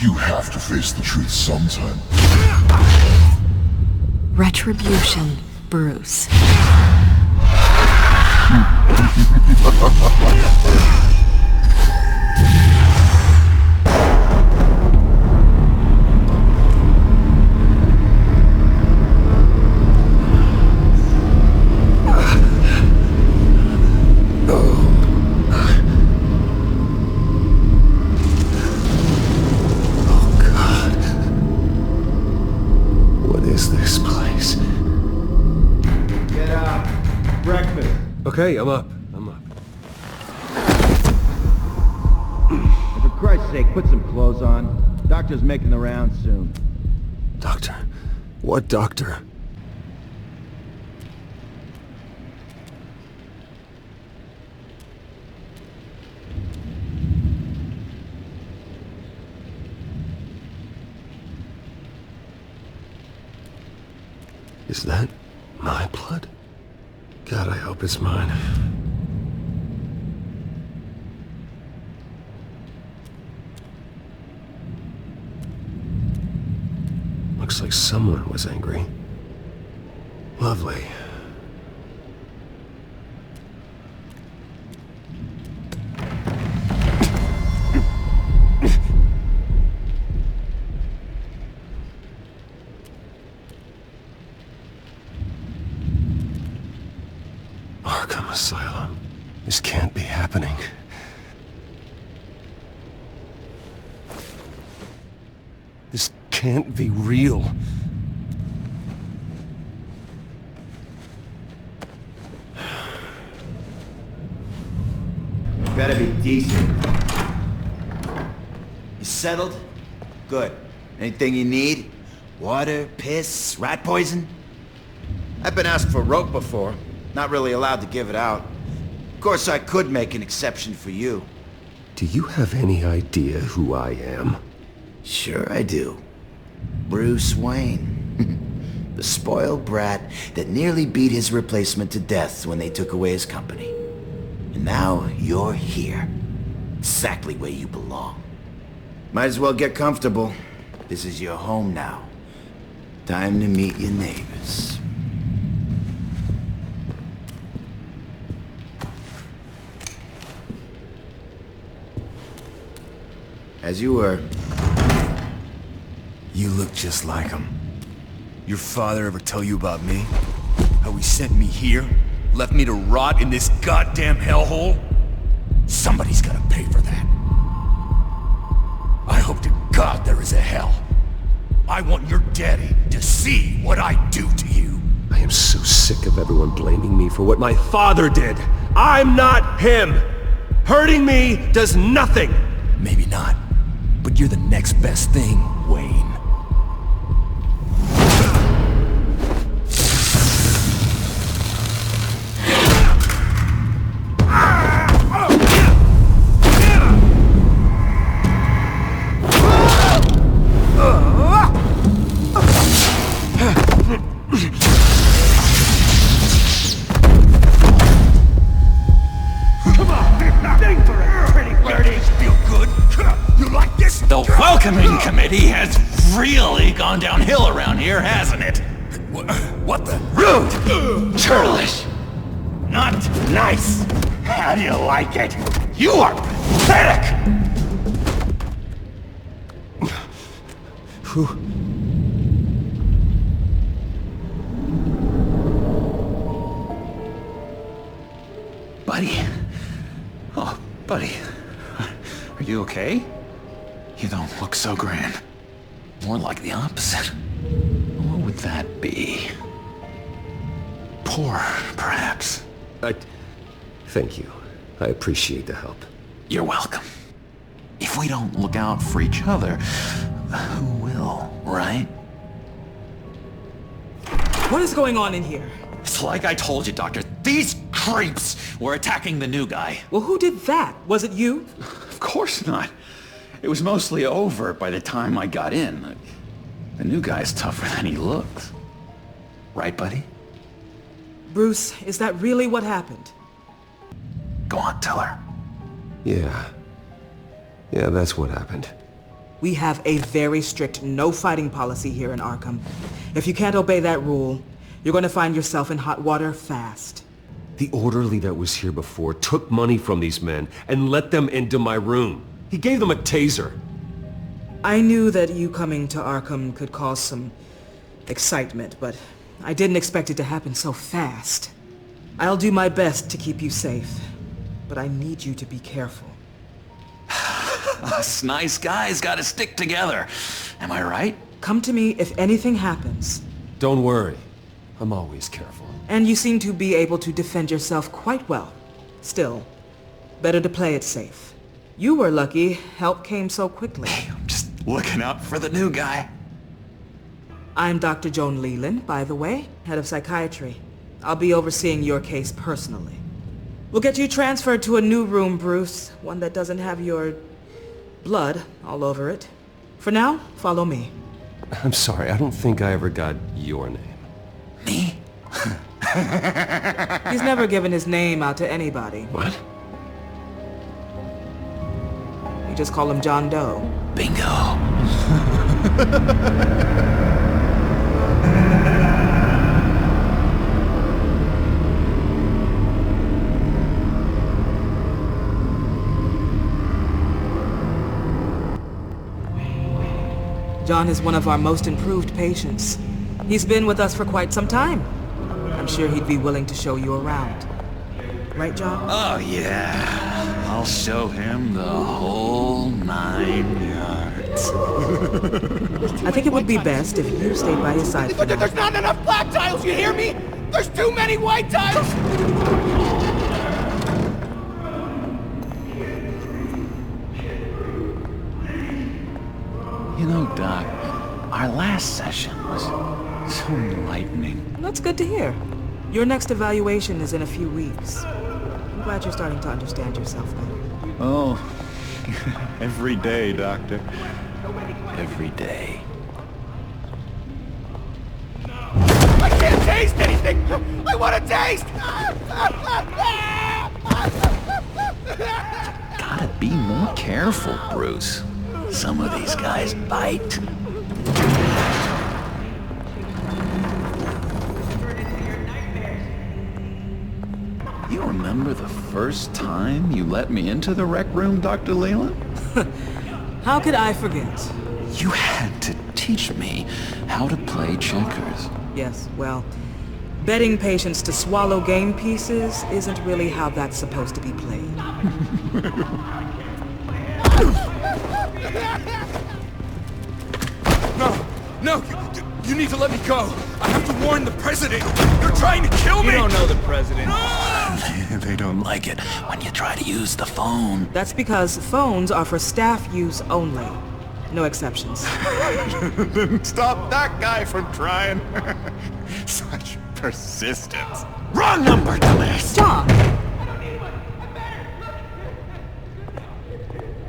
You have to face the truth sometime. Retribution, Bruce. Okay, I'm up. For Christ's sake, put some clothes on. Doctor's making the rounds soon. Doctor? What doctor? Is that my blood? God, I hope it's mine. Looks like someone was angry. Lovely. Asylum. This can't be happening. This can't be real. Better be decent. You settled? Good. Anything you need? Water, piss, rat poison? I've been asked for rope before. Not really allowed to give it out. Of course, I could make an exception for you. Do you have any idea who I am? Sure I do. Bruce Wayne. The spoiled brat that nearly beat his replacement to death when they took away his company. And now you're here. Exactly where you belong. Might as well get comfortable. This is your home now. Time to meet your neighbors. As you were. You look just like him. Your father ever tell you about me? How he sent me here? Left me to rot in this goddamn hellhole? Somebody's gotta pay for that. I hope to God there is a hell. I want your daddy to see what I do to you. I am so sick of everyone blaming me for what my father did. I'm not him. Hurting me does nothing. Maybe not. But you're the next best thing, Wayne. The welcoming committee has really gone downhill around here, hasn't it? What the? Rude! Churlish! Not nice! How do you like it? You are pathetic! Who? Buddy? Oh, buddy. Are you okay? You don't look so grand. More like the opposite. What would that be? Poor, perhaps. Thank you. I appreciate the help. You're welcome. If we don't look out for each other, who will, right? What is going on in here? It's like I told you, Doctor. These creeps were attacking the new guy. Well, who did that? Was it you? Of course not. It was mostly over by the time I got in. The new guy's tougher than he looks. Right, buddy? Bruce, is that really what happened? Go on, tell her. Yeah. Yeah, that's what happened. We have a very strict no fighting policy here in Arkham. If you can't obey that rule, you're going to find yourself in hot water fast. The orderly that was here before took money from these men and let them into my room. He gave them a taser. I knew that you coming to Arkham could cause some excitement, but I didn't expect it to happen so fast. I'll do my best to keep you safe, but I need you to be careful. Us nice guys gotta stick together. Am I right? Come to me if anything happens. Don't worry. I'm always careful. And you seem to be able to defend yourself quite well. Still, better to play it safe. You were lucky help came so quickly. I'm just looking out for the new guy. I'm Dr. Joan Leland, by the way, head of psychiatry. I'll be overseeing your case personally. We'll get you transferred to a new room, Bruce. One that doesn't have your blood all over it. For now, follow me. I'm sorry, I don't think I ever got your name. Me? He's never given his name out to anybody. What? You just call him John Doe. Bingo. John is one of our most improved patients. He's been with us for quite some time. I'm sure he'd be willing to show you around. Right, John? Oh, yeah. I'll show him the whole 9 yards. I think it would be best if you stayed by his side for now. There's not enough black tiles, you hear me? There's too many white tiles! You know, Doc, our last session was so enlightening. That's good to hear. Your next evaluation is in a few weeks. I'm glad you're starting to understand yourself better. Oh, every day, Doctor. Every day. I can't taste anything! I want to taste! Gotta be more careful, Bruce. Some of these guys bite. You remember the first time you let me into the rec room, Dr. Leland? How could I forget? You had to teach me how to play checkers. Yes, well, betting patients to swallow game pieces isn't really how that's supposed to be played. No, you need to let me go. I have to warn the president. You're trying to kill me. You don't know the president. They don't like it when you try to use the phone. That's because phones are for staff use only. No exceptions. Stop that guy from trying. Such persistence. Wrong number, dumbass! John!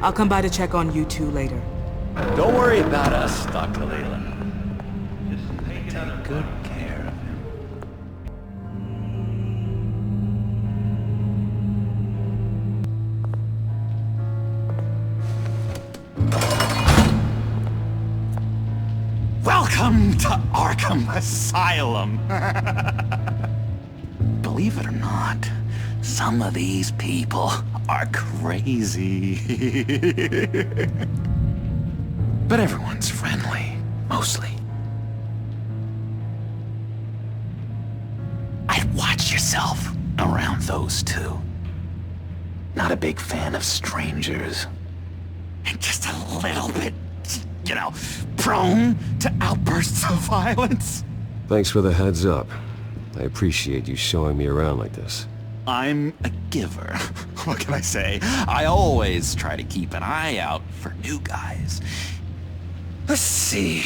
I'll come by to check on you two later. Don't worry about us, Dr. Leland. Take good care of him. Welcome to Arkham Asylum. Believe it or not, some of these people are crazy. But everyone's friendly, mostly. I'd watch yourself around those two. Not a big fan of strangers. And just a little bit, you know, prone to outbursts of violence. Thanks for the heads up. I appreciate you showing me around like this. I'm a giver. What can I say? I always try to keep an eye out for new guys. Let's see.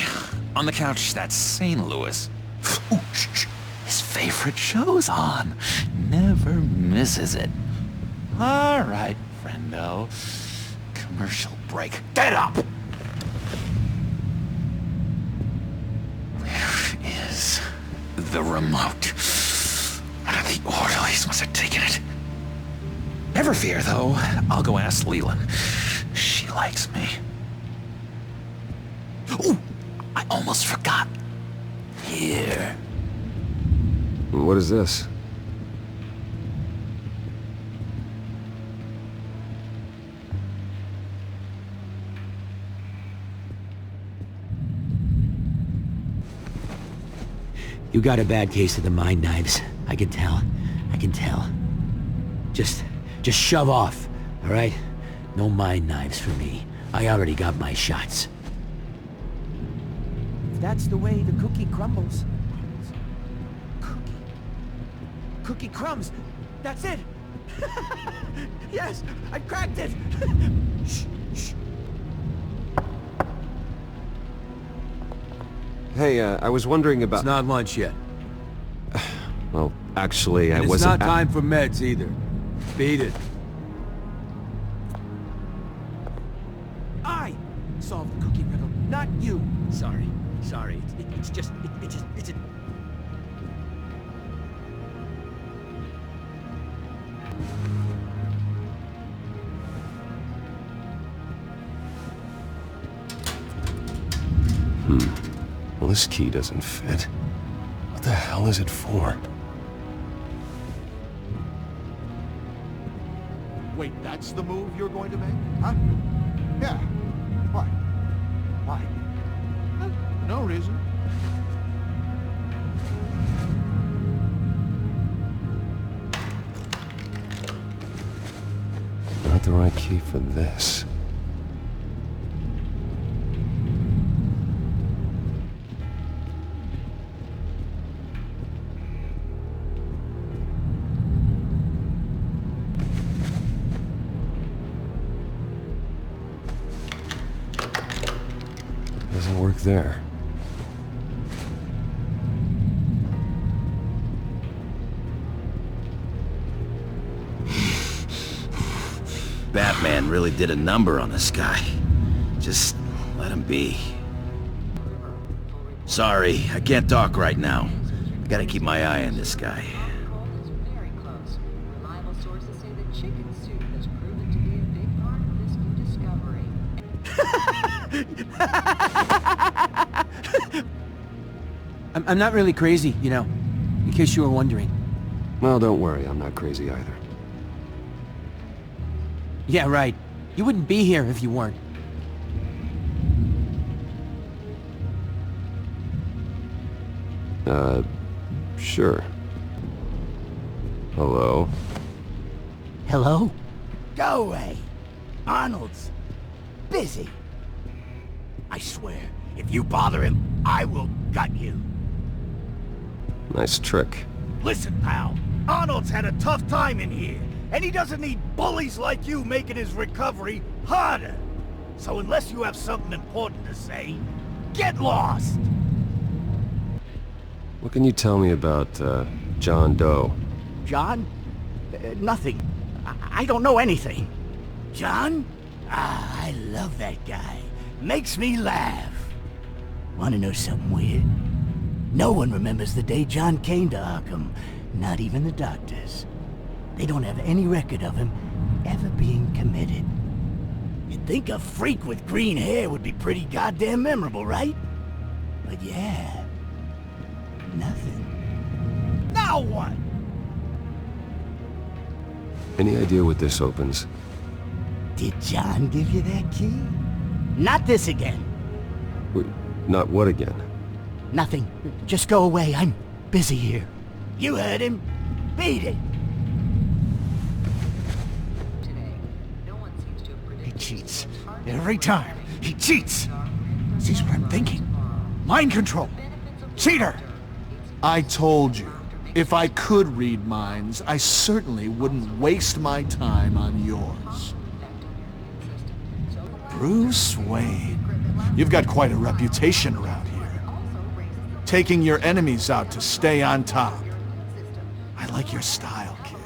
On the couch, that's St. Louis. Ooh, his favorite show's on. Never misses it. All right, friendo. Commercial break. Get up! Where is the remote? One of the orderlies must have taken it. Never fear, though. I'll go ask Leland. She likes me. I almost forgot. Here. What is this? You got a bad case of the mind knives. I can tell. I can tell. Just shove off, all right? No mind knives for me. I already got my shots. If that's the way the cookie crumbles. Cookie crumbs. That's it. Yes, I cracked it. Shh, shh. Hey, I was wondering about... It's not lunch yet. Well, actually, I And it's wasn't... not time for meds either. Beat it. I solved the cookie riddle, not you. Sorry. It's just... Well, this key doesn't fit. What the hell is it for? Wait, that's the move you're going to make? Huh? Yeah. Why? Why? No reason. Not the right key for this. Doesn't work there. Batman really did a number on this guy. Just let him be. Sorry, I can't talk right now. I gotta keep my eye on this guy. Very close. Reliable sources say that chicken soup has proven to be a big part of this new discovery. I'm not really crazy, you know, in case you were wondering. Well, don't worry, I'm not crazy either. Yeah, right. You wouldn't be here if you weren't. Sure. Hello? Hello? Go away. Arnold's busy. I swear, if you bother him, I will gut you. Nice trick. Listen, pal. Arnold's had a tough time in here, and he doesn't need bullies like you making his recovery harder. So unless you have something important to say, get lost. What can you tell me about, John Doe? John? Nothing. I don't know anything. John? Ah, I love that guy. Makes me laugh. Wanna know something weird? No one remembers the day John came to Arkham. Not even the doctors. They don't have any record of him ever being committed. You'd think a freak with green hair would be pretty goddamn memorable, right? But yeah, nothing. Now what? Any idea what this opens? Did John give you that key? Not this again. Wait, not what again? Nothing. Just go away. I'm busy here. You heard him. Beat it. He cheats. Every time. He cheats. Sees what I'm thinking. Mind control. Cheater. I told you, if I could read minds, I certainly wouldn't waste my time on yours. Bruce Wayne. You've got quite a reputation around here. Taking your enemies out to stay on top. I like your style, kid.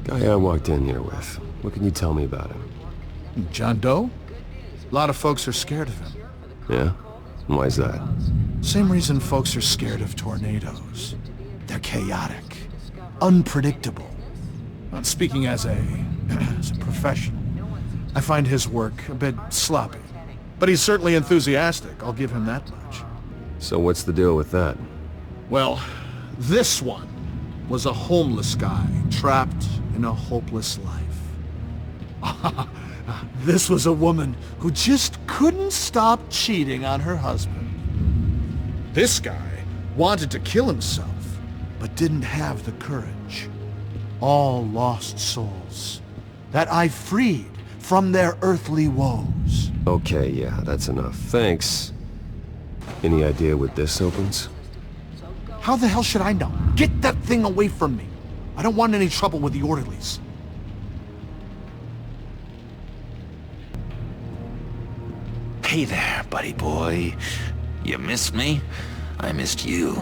Guy I walked in here with. What can you tell me about him? John Doe? A lot of folks are scared of him. Yeah? And why's that? Same reason folks are scared of tornadoes. They're chaotic, unpredictable. Not speaking as a professional. I find his work a bit sloppy. But he's certainly enthusiastic, I'll give him that much. So what's the deal with that? Well, this one was a homeless guy trapped in a hopeless life. This was a woman who just couldn't stop cheating on her husband. This guy wanted to kill himself, but didn't have the courage. All lost souls that I freed from their earthly woes. Okay, yeah, that's enough. Thanks. Any idea what this opens? How the hell should I know? Get that thing away from me. I don't want any trouble with the orderlies. Hey there, buddy boy. You missed me? I missed you.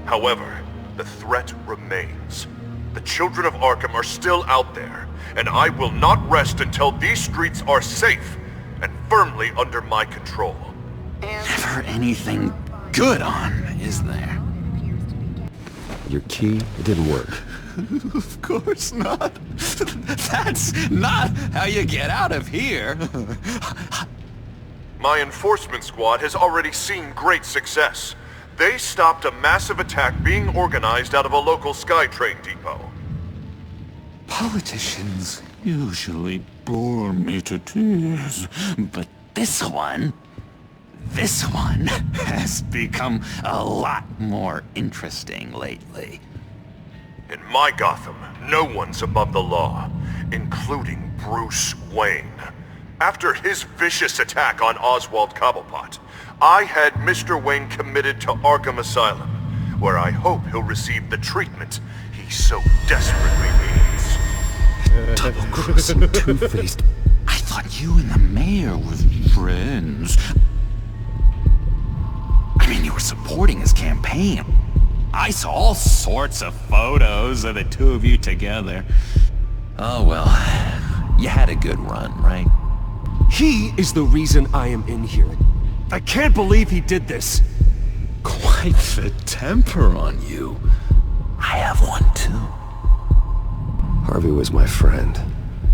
However, the threat remains. The children of Arkham are still out there, and I will not rest until these streets are safe and firmly under my control. Never anything good on, is there? Your key? It didn't work. Of course not. That's not how you get out of here. My enforcement squad has already seen great success. They stopped a massive attack being organized out of a local SkyTrain depot. Politicians usually bore me to tears, but this one has become a lot more interesting lately. In my Gotham, no one's above the law, including Bruce Wayne. After his vicious attack on Oswald Cobblepot, I had Mr. Wayne committed to Arkham Asylum, where I hope he'll receive the treatment he so desperately needs. Double-crossing, two-faced. I thought you and the mayor were friends. I mean, you were supporting his campaign. I saw all sorts of photos of the two of you together. Oh well, you had a good run, right? He is the reason I am in here. I can't believe he did this. Quite the temper on you. I have one too. Harvey was my friend.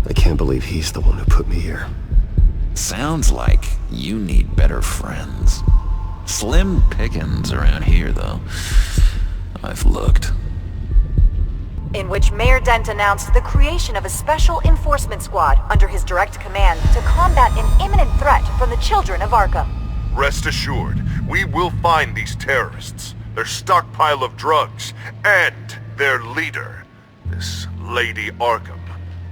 I can't believe he's the one who put me here. Sounds like you need better friends. Slim pickings around here, though. I've looked. In which Mayor Dent announced the creation of a special enforcement squad under his direct command to combat an imminent threat from the children of Arkham. Rest assured, we will find these terrorists, their stockpile of drugs, and their leader, this Lady Arkham,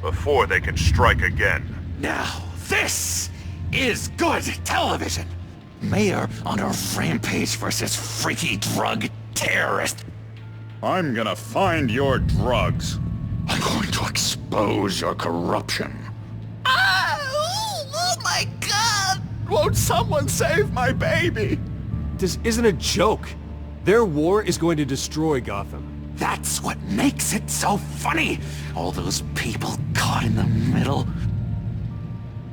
before they can strike again. Now, this is good television! Mayor on a rampage versus freaky drug terrorist. I'm gonna find your drugs. I'm going to expose your corruption. Oh my God! Won't someone save my baby? This isn't a joke. Their war is going to destroy Gotham. That's what makes it so funny. All those people caught in the middle.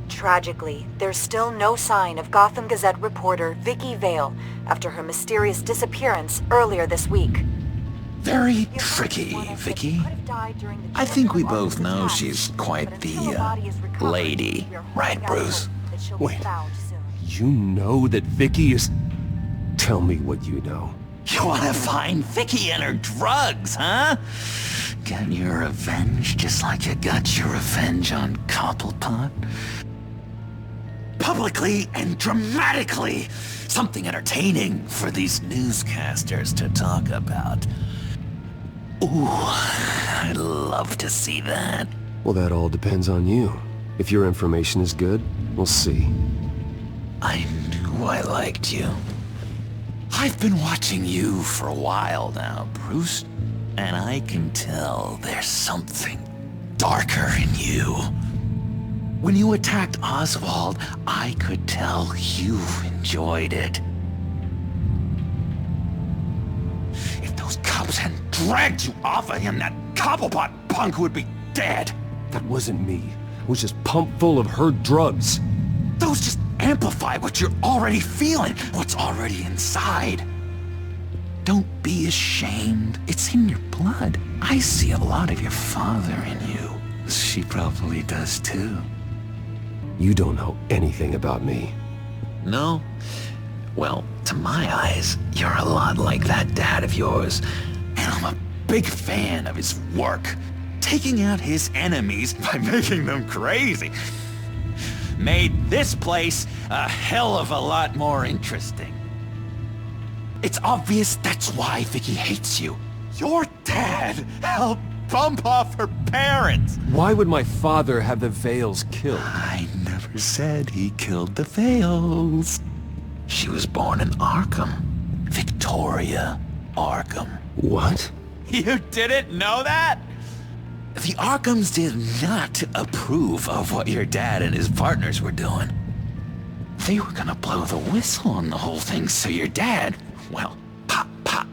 Tragically, there's still no sign of Gotham Gazette reporter Vicky Vale after her mysterious disappearance earlier this week. Very tricky, Vicky. I think we both know she's quite the, lady. Right, Bruce? Wait, you know that Vicky is... Tell me what you know. You wanna find Vicky and her drugs, huh? Get your revenge just like you got your revenge on Cobblepot? Publicly and dramatically! Something entertaining for these newscasters to talk about. Ooh, I'd love to see that. Well, that all depends on you. If your information is good, we'll see. I knew I liked you. I've been watching you for a while now, Bruce, and I can tell there's something darker in you. When you attacked Oswald, I could tell you enjoyed it. If those cops hadn't dragged you off of him, that Cobblepot punk would be dead. That wasn't me. I was just pumped full of her drugs. Those just amplify what you're already feeling, what's already inside. Don't be ashamed. It's in your blood. I see a lot of your father in you. She probably does too. You don't know anything about me. No? Well, to my eyes, you're a lot like that dad of yours. And I'm a big fan of his work. Taking out his enemies by making them crazy. Made this place a hell of a lot more interesting. It's obvious that's why Vicky hates you. Your dad helped bump off her parents. Why would my father have the Vales killed? I never said he killed the Vales. She was born in Arkham. Victoria Arkham. What? You didn't know that? The Arkhams did not approve of what your dad and his partners were doing. They were gonna blow the whistle on the whole thing, so your dad, well, pop, pop.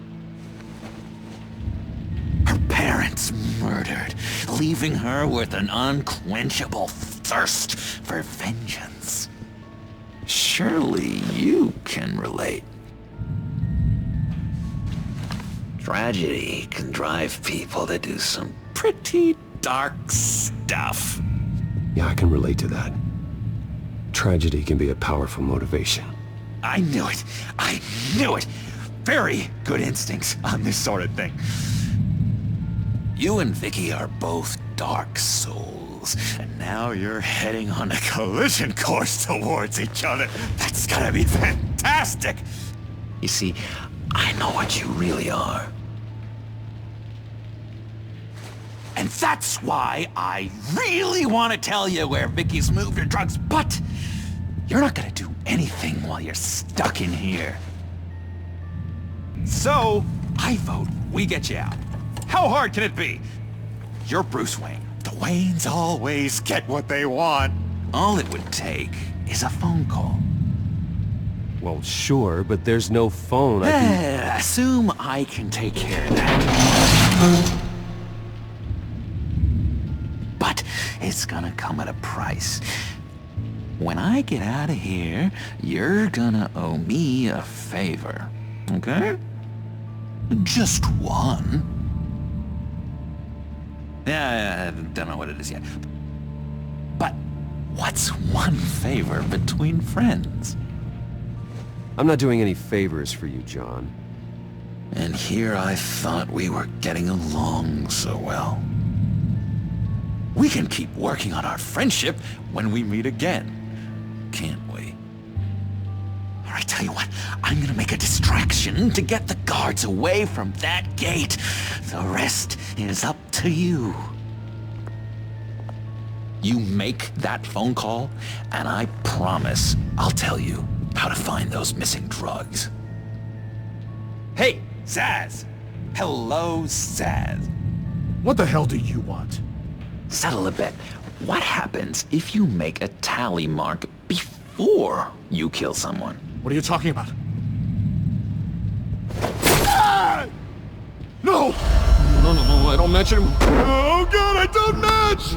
Her parents murdered, leaving her with an unquenchable thirst for vengeance. Surely you can relate. Tragedy can drive people to do some pretty dark stuff. Yeah, I can relate to that. Tragedy can be a powerful motivation. I knew it! I knew it! Very good instincts on this sort of thing. You and Vicky are both dark souls, and now you're heading on a collision course towards each other. That's gonna be fantastic! You see, I know what you really are. And that's why I really want to tell you where Vicky's moved her drugs, but you're not gonna do anything while you're stuck in here. So, I vote we get you out. How hard can it be? You're Bruce Wayne. The Waynes always get what they want. All it would take is a phone call. Well, sure, but there's no phone. I can... Assume I can take care of that. But it's gonna come at a price. When I get out of here, you're gonna owe me a favor, okay? Just one. Yeah, I don't know what it is yet. But what's one favor between friends? I'm not doing any favors for you, John. And here I thought we were getting along so well. We can keep working on our friendship when we meet again, can't we? All right, tell you what, I'm gonna make a distraction to get the guards away from that gate. The rest is up to you. You make that phone call, and I promise I'll tell you how to find those missing drugs. Hey, Zaz! Hello, Zaz. What the hell do you want? Settle a bet. What happens if you make a tally mark before you kill someone? What are you talking about? Ah! No! No, I don't match him. Oh god, I don't match!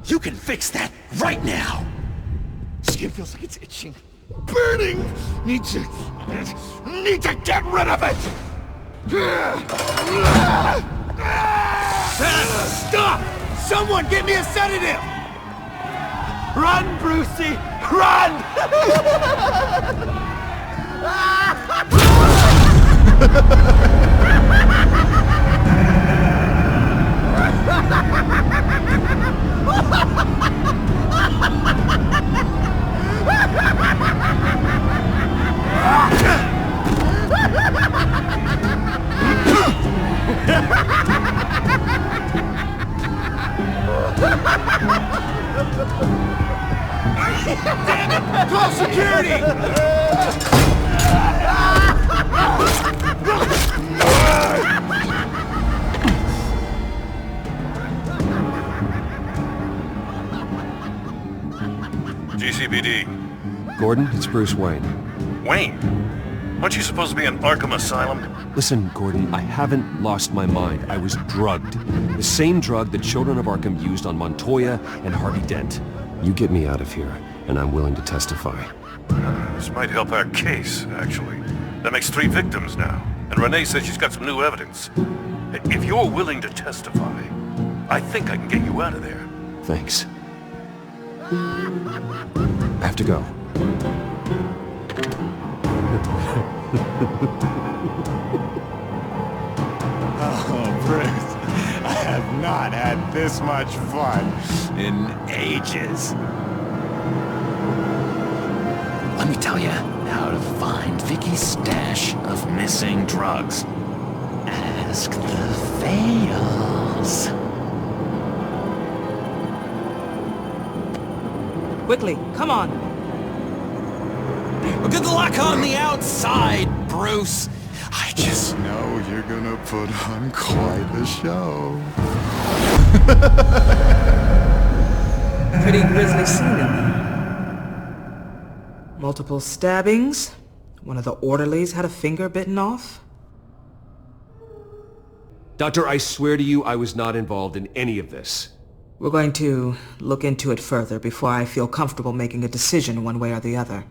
You can fix that right now! Skin feels like it's itching. Burning! Need to get rid of it! Stop! Someone get me a sedative! Run, Brucey! Run! Damn it! Call security! GCPD. Gordon, it's Bruce Wayne. Wayne? Aren't you supposed to be in Arkham Asylum? Listen, Gordon, I haven't lost my mind. I was drugged. The same drug the children of Arkham used on Montoya and Harvey Dent. You get me out of here, and I'm willing to testify. This might help our case, actually. That makes 3 victims now. And Renee says she's got some new evidence. If you're willing to testify, I think I can get you out of there. Thanks. I have to go. Oh, Bruce, I have not had this much fun in ages. Let me tell you how to find Vicky's stash of missing drugs. Ask the Fails. Quickly, come on. Good luck on the outside, Bruce. I just know you're gonna put on quite a show. Pretty grisly scene in there. Multiple stabbings. One of the orderlies had a finger bitten off. Doctor, I swear to you, I was not involved in any of this. We're going to look into it further before I feel comfortable making a decision one way or the other.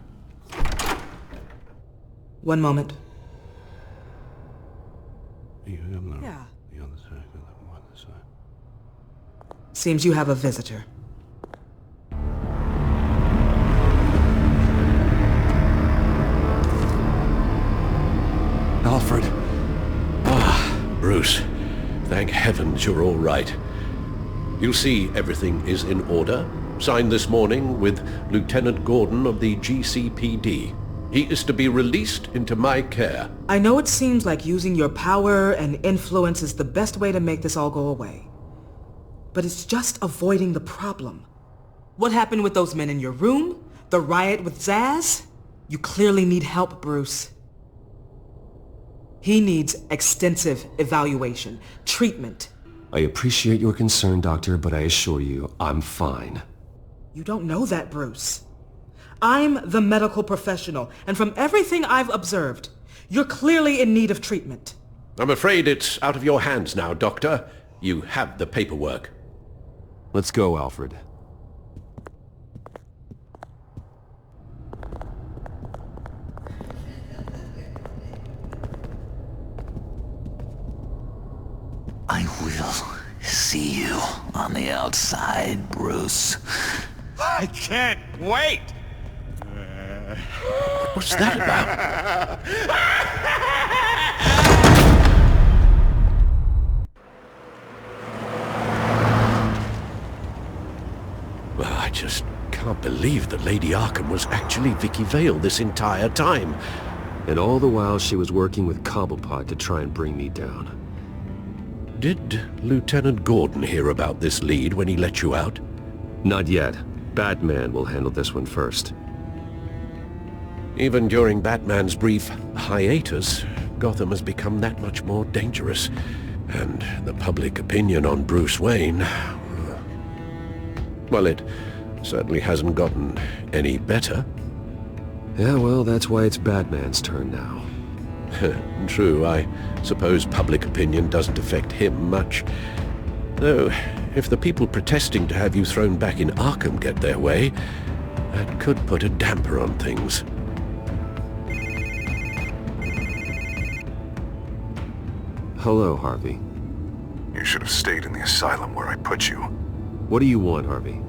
One moment. Yeah. Seems you have a visitor. Alfred. Bruce, thank heavens you're all right. You'll see everything is in order. Signed this morning with Lieutenant Gordon of the GCPD. He is to be released into my care. I know it seems like using your power and influence is the best way to make this all go away. But it's just avoiding the problem. What happened with those men in your room? The riot with Zaz? You clearly need help, Bruce. He needs extensive evaluation, treatment. I appreciate your concern, Doctor, but I assure you, I'm fine. You don't know that, Bruce. I'm the medical professional, and from everything I've observed, you're clearly in need of treatment. I'm afraid it's out of your hands now, Doctor. You have the paperwork. Let's go, Alfred. I will see you on the outside, Bruce. I can't wait! What's that about? Well, I just can't believe that Lady Arkham was actually Vicky Vale this entire time. And all the while she was working with Cobblepot to try and bring me down. Did Lieutenant Gordon hear about this lead when he let you out? Not yet. Batman will handle this one first. Even during Batman's brief hiatus, Gotham has become that much more dangerous. And the public opinion on Bruce Wayne... well, it certainly hasn't gotten any better. Yeah, well, that's why it's Batman's turn now. True, I suppose public opinion doesn't affect him much. Though, if the people protesting to have you thrown back in Arkham get their way, that could put a damper on things. Hello, Harvey. You should have stayed in the asylum where I put you. What do you want, Harvey?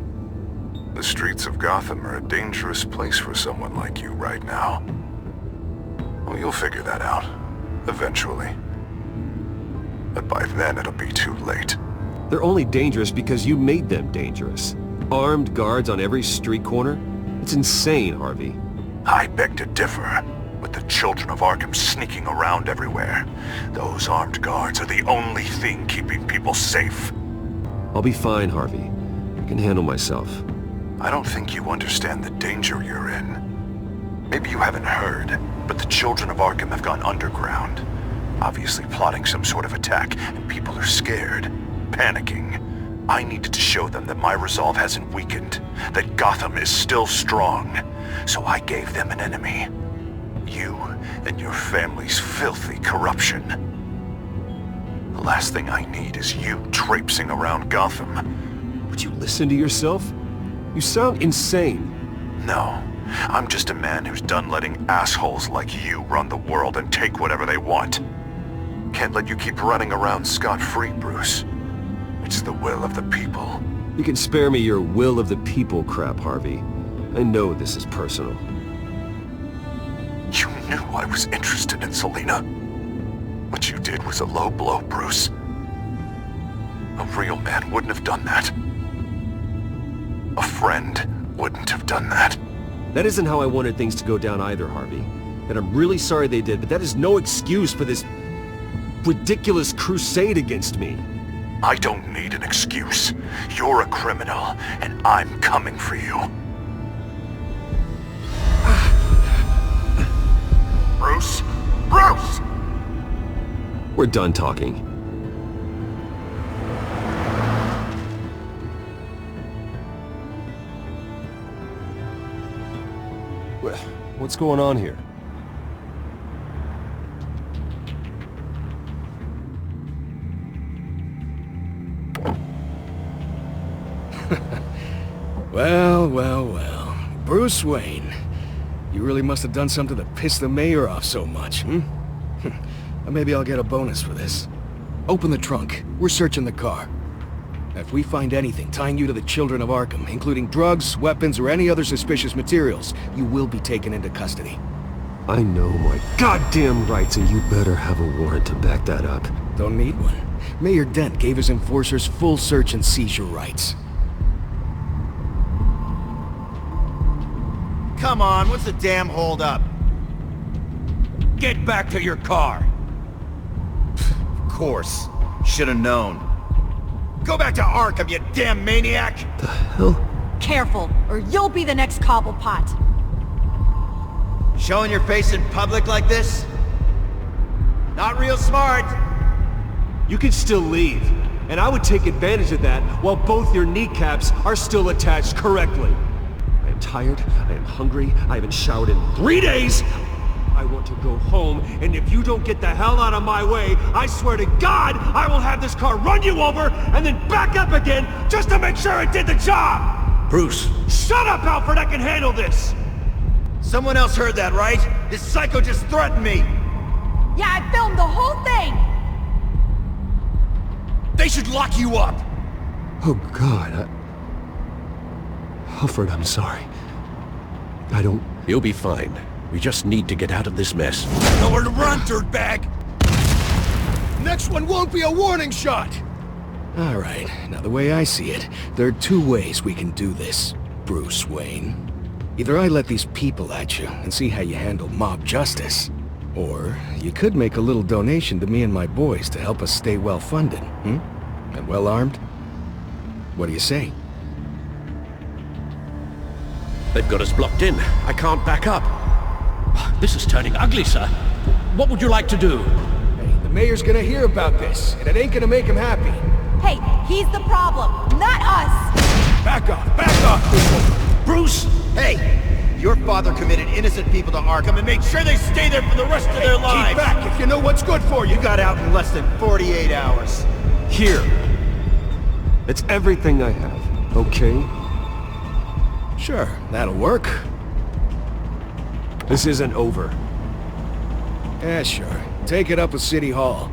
The streets of Gotham are a dangerous place for someone like you right now. Well, you'll figure that out, eventually. But by then it'll be too late. They're only dangerous because you made them dangerous. Armed guards on every street corner? It's insane, Harvey. I beg to differ. With the children of Arkham sneaking around everywhere, those armed guards are the only thing keeping people safe. I'll be fine, Harvey. I can handle myself. I don't think you understand the danger you're in. Maybe you haven't heard, but the children of Arkham have gone underground. Obviously plotting some sort of attack, and people are scared, panicking. I needed to show them that my resolve hasn't weakened, that Gotham is still strong. So I gave them an enemy. You and your family's filthy corruption. The last thing I need is you traipsing around Gotham. Would you listen to yourself? You sound insane. No, I'm just a man who's done letting assholes like you run the world and take whatever they want. Can't let you keep running around scot-free, Bruce. It's the will of the people. You can spare me your will of the people crap, Harvey. I know this is personal. You knew I was interested in Selina. What you did was a low blow, Bruce. A real man wouldn't have done that. A friend wouldn't have done that. That isn't how I wanted things to go down either, Harvey. And I'm really sorry they did, but that is no excuse for this ridiculous crusade against me. I don't need an excuse. You're a criminal, and I'm coming for you. Bruce? Bruce! We're done talking. What's going on here? Well. Bruce Wayne. You really must have done something to piss the mayor off so much, hmm? Maybe I'll get a bonus for this. Open the trunk. We're searching the car. If we find anything tying you to the children of Arkham, including drugs, weapons, or any other suspicious materials, you will be taken into custody. I know my goddamn rights, and you better have a warrant to back that up. Don't need one. Mayor Dent gave his enforcers full search and seizure rights. Come on, what's the damn holdup? Get back to your car! Of course. Should've known. Go back to Arkham, you damn maniac! The hell? Careful, or you'll be the next Cobblepot. Showing your face in public like this? Not real smart. You can still leave, and I would take advantage of that while both your kneecaps are still attached correctly. I am tired, I am hungry, I haven't showered in 3 days! I want to go home, and if you don't get the hell out of my way, I swear to God, I will have this car run you over, and then back up again, just to make sure it did the job! Bruce. Shut up, Alfred, I can handle this! Someone else heard that, right? This psycho just threatened me! Yeah, I filmed the whole thing! They should lock you up! Oh God, Alfred, I'm sorry. I don't... You'll be fine. We just need to get out of this mess. Nowhere to run, dirtbag! Next one won't be a warning shot! Alright, now the way I see it, there are two ways we can do this, Bruce Wayne. Either I let these people at you and see how you handle mob justice, or you could make a little donation to me and my boys to help us stay well-funded, and well-armed? What do you say? They've got us blocked in. I can't back up. This is turning ugly, sir. What would you like to do? Hey, the mayor's gonna hear about this, and it ain't gonna make him happy. Hey, he's the problem, not us! Back off! Bruce! Hey! Your father committed innocent people to Arkham and made sure they stay there for the rest of their lives! Keep back if you know what's good for you! You got out in less than 48 hours. Here. It's everything I have, okay? Sure, that'll work. This isn't over. Yeah, sure. Take it up with City Hall.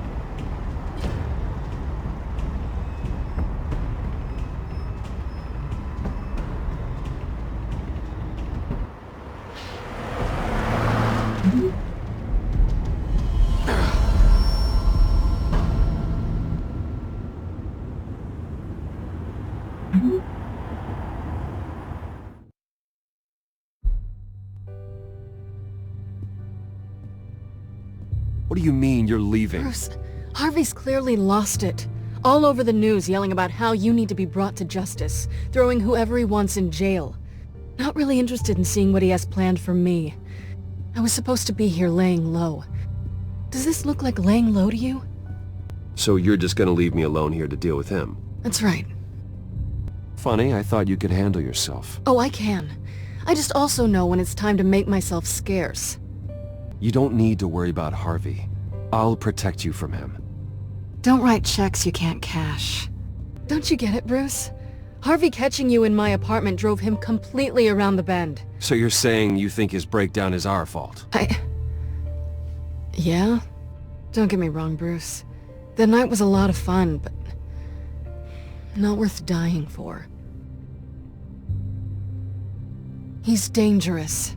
What do you mean you're leaving? Bruce, Harvey's clearly lost it. All over the news yelling about how you need to be brought to justice, throwing whoever he wants in jail. Not really interested in seeing what he has planned for me. I was supposed to be here laying low. Does this look like laying low to you? So you're just gonna leave me alone here to deal with him? That's right. Funny, I thought you could handle yourself. Oh, I can. I just also know when it's time to make myself scarce. You don't need to worry about Harvey. I'll protect you from him. Don't write checks you can't cash. Don't you get it, Bruce? Harvey catching you in my apartment drove him completely around the bend. So you're saying you think his breakdown is our fault? Yeah? Don't get me wrong, Bruce. The night was a lot of fun, but not worth dying for. He's dangerous.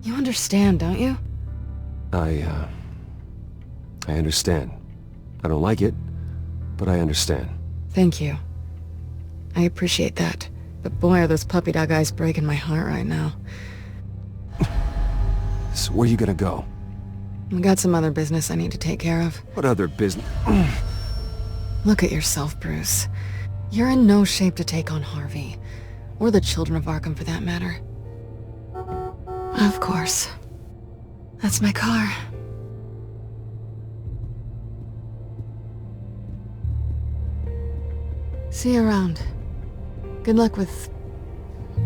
You understand, don't you? I understand. I don't like it, but I understand. Thank you. I appreciate that. But boy, are those puppy dog eyes breaking my heart right now. So where are you gonna go? I got some other business I need to take care of. What other business? Look at yourself, Bruce. You're in no shape to take on Harvey. Or the children of Arkham, for that matter. Of course. That's my car. See you around. Good luck with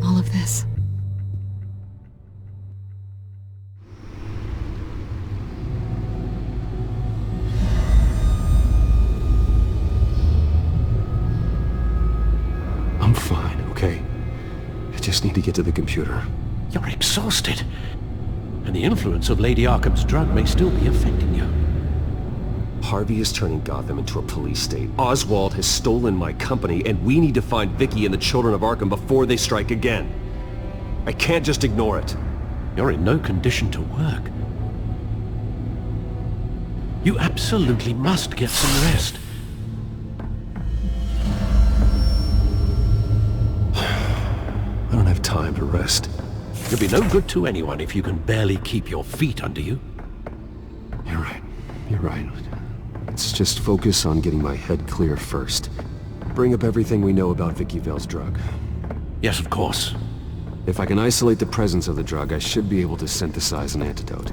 all of this. I'm fine, okay? I just need to get to the computer. You're exhausted. And the influence of Lady Arkham's drug may still be affecting you. Harvey is turning Gotham into a police state. Oswald has stolen my company, and we need to find Vicky and the children of Arkham before they strike again. I can't just ignore it. You're in no condition to work. You absolutely must get some rest. I don't have time to rest. You'll be no good to anyone if you can barely keep your feet under you. You're right. You're right. Let's just focus on getting my head clear first. Bring up everything we know about Vicky Vale's drug. Yes, of course. If I can isolate the presence of the drug, I should be able to synthesize an antidote.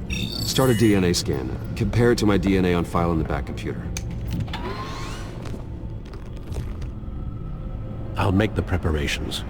Start a DNA scan. Compare it to my DNA on file in the back computer. I'll make the preparations.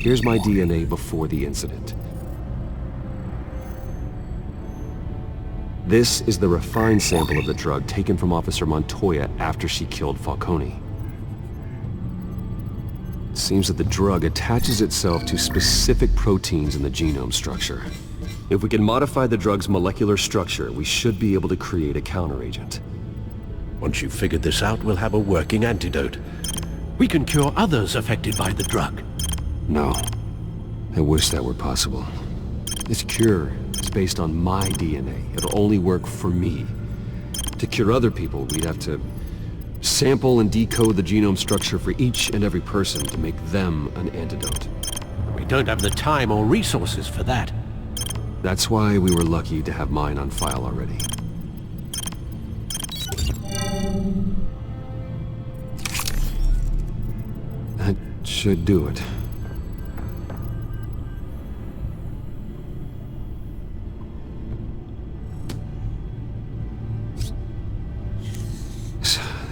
Here's my DNA before the incident. This is the refined sample of the drug taken from Officer Montoya after she killed Falcone. It seems that the drug attaches itself to specific proteins in the genome structure. If we can modify the drug's molecular structure, we should be able to create a counteragent. Once you've figured this out, we'll have a working antidote. We can cure others affected by the drug. No. I wish that were possible. This cure is based on my DNA. It'll only work for me. To cure other people, we'd have to sample and decode the genome structure for each and every person to make them an antidote. We don't have the time or resources for that. That's why we were lucky to have mine on file already. That should do it.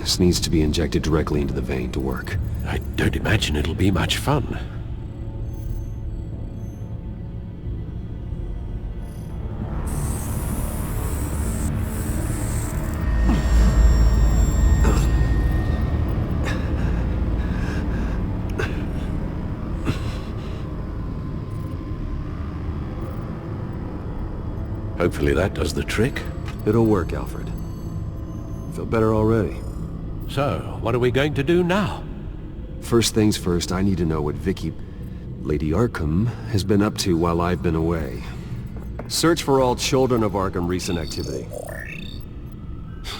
This needs to be injected directly into the vein to work. I don't imagine it'll be much fun. Hopefully that does the trick. It'll work, Alfred. I feel better already. So, what are we going to do now? First things first, I need to know what Lady Arkham, has been up to while I've been away. Search for all children of Arkham recent activity.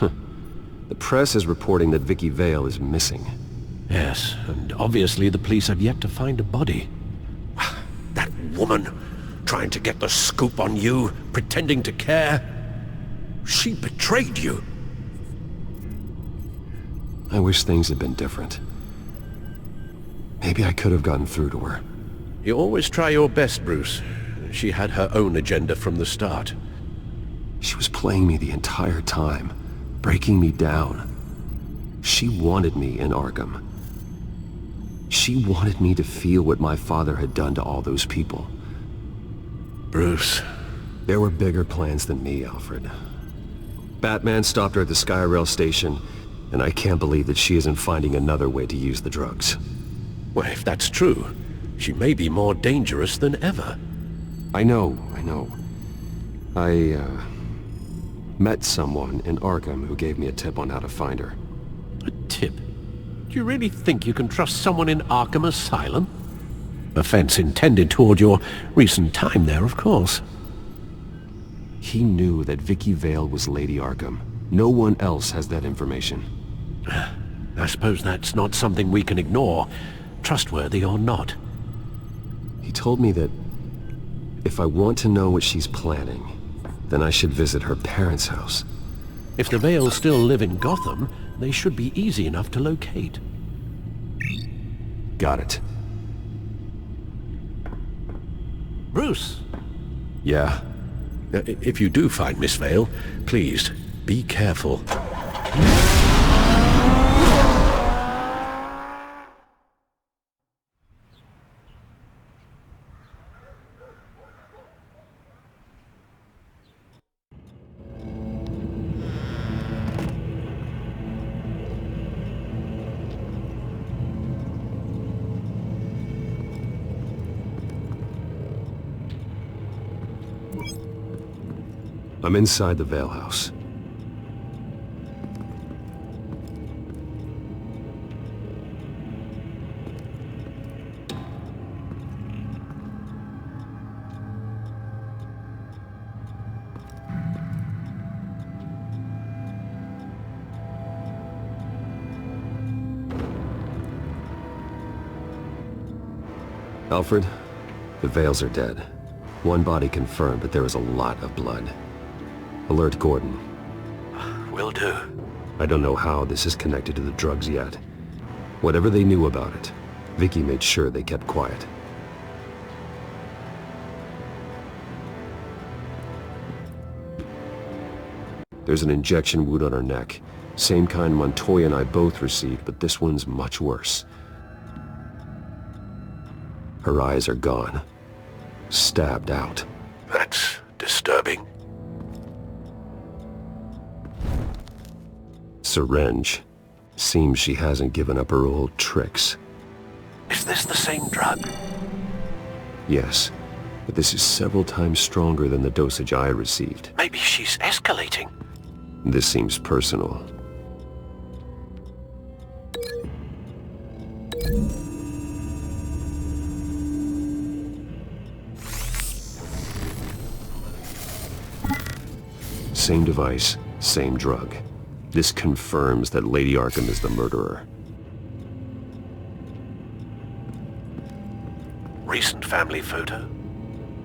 The press is reporting that Vicky Vale is missing. Yes, and obviously the police have yet to find a body. That woman, trying to get the scoop on you, pretending to care. She betrayed you. I wish things had been different. Maybe I could have gotten through to her. You always try your best, Bruce. She had her own agenda from the start. She was playing me the entire time, breaking me down. She wanted me in Arkham. She wanted me to feel what my father had done to all those people. Bruce. There were bigger plans than me, Alfred. Batman stopped her at the Skyrail station, and I can't believe that she isn't finding another way to use the drugs. Well, if that's true, she may be more dangerous than ever. I know. I met someone in Arkham who gave me a tip on how to find her. A tip? Do you really think you can trust someone in Arkham Asylum? Offense intended toward your recent time there, of course. He knew that Vicky Vale was Lady Arkham. No one else has that information. I suppose that's not something we can ignore, trustworthy or not. He told me that if I want to know what she's planning, then I should visit her parents' house. If the Vales still live in Gotham, they should be easy enough to locate. Got it. Bruce! Yeah? If you do find Miss Vale, please, be careful. I'm inside the Vale house. Alfred, the Vales are dead. One body confirmed, but there is a lot of blood. Alert Gordon. Will do. I don't know how this is connected to the drugs yet. Whatever they knew about it, Vicky made sure they kept quiet. There's an injection wound on her neck. Same kind Montoya and I both received, but this one's much worse. Her eyes are gone. Stabbed out. That's disturbing. Syringe. Seems she hasn't given up her old tricks. Is this the same drug? Yes, but this is several times stronger than the dosage I received. Maybe she's escalating. This seems personal. Same device, same drug. This confirms that Lady Arkham is the murderer. Recent family photo?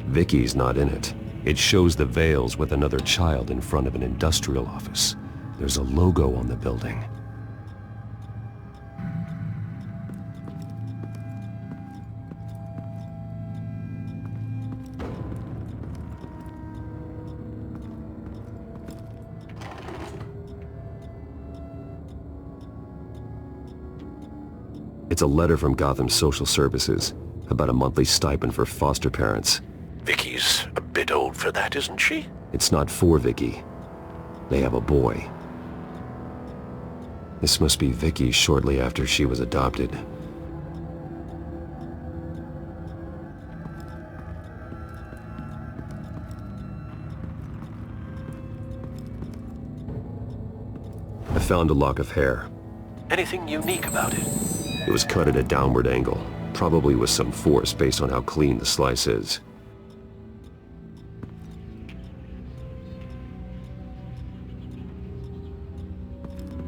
Vicky's not in it. It shows the Vales with another child in front of an industrial office. There's a logo on the building. It's a letter from Gotham Social Services about a monthly stipend for foster parents. Vicky's a bit old for that, isn't she? It's not for Vicky. They have a boy. This must be Vicky shortly after she was adopted. I found a lock of hair. Anything unique about it? It was cut at a downward angle, probably with some force based on how clean the slice is.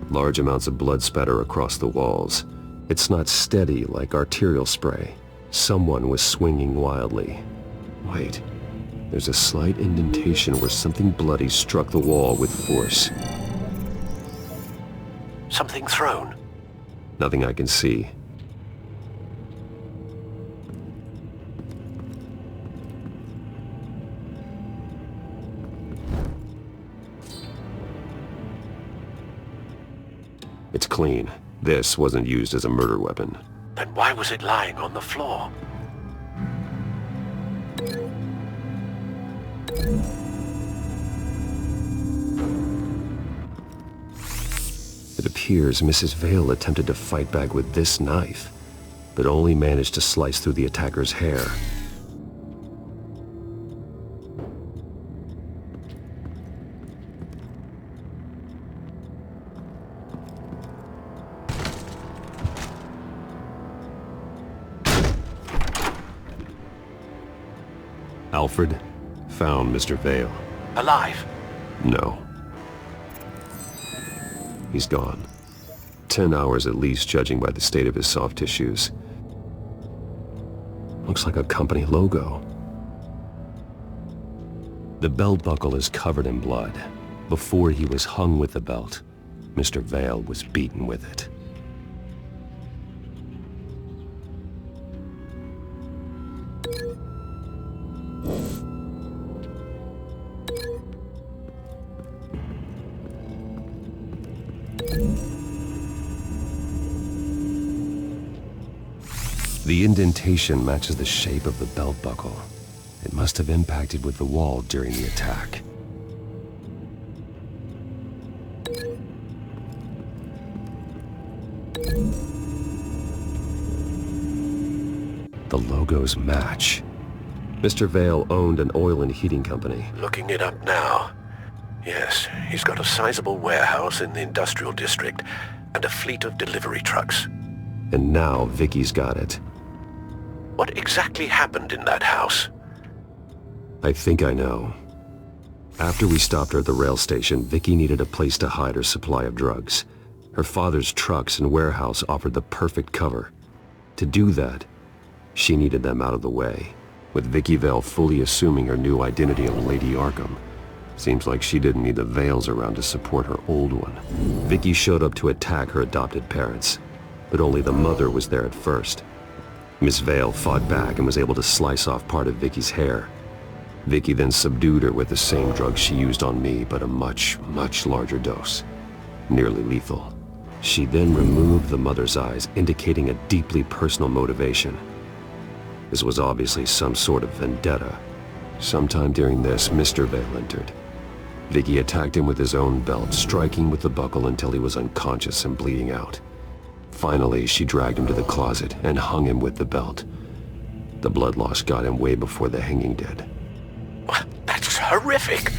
Large amounts of blood spatter across the walls. It's not steady like arterial spray. Someone was swinging wildly. Wait, there's a slight indentation where something bloody struck the wall with force. Something thrown? Nothing I can see. It's clean. This wasn't used as a murder weapon. Then why was it lying on the floor? It appears Mrs. Vale attempted to fight back with this knife, but only managed to slice through the attacker's hair. Alfred found Mr. Vale. Alive? No. He's gone. 10 hours at least, judging by the state of his soft tissues. Looks like a company logo. The belt buckle is covered in blood. Before he was hung with the belt, Mr. Vale was beaten with it. The indentation matches the shape of the belt buckle. It must have impacted with the wall during the attack. The logos match. Mr. Vale owned an oil and heating company. Looking it up now. Yes, he's got a sizable warehouse in the industrial district and a fleet of delivery trucks. And now Vicky's got it. What exactly happened in that house? I think I know. After we stopped her at the rail station, Vicky needed a place to hide her supply of drugs. Her father's trucks and warehouse offered the perfect cover. To do that, she needed them out of the way, with Vicky Vale fully assuming her new identity of Lady Arkham. Seems like she didn't need the Vales around to support her old one. Vicky showed up to attack her adopted parents, but only the mother was there at first. Miss Vale fought back and was able to slice off part of Vicky's hair. Vicky then subdued her with the same drug she used on me, but a much, much larger dose. Nearly lethal. She then removed the mother's eyes, indicating a deeply personal motivation. This was obviously some sort of vendetta. Sometime during this, Mr. Vale entered. Vicky attacked him with his own belt, striking with the buckle until he was unconscious and bleeding out. Finally, she dragged him to the closet and hung him with the belt. The blood loss got him way before the hanging did. That's horrific.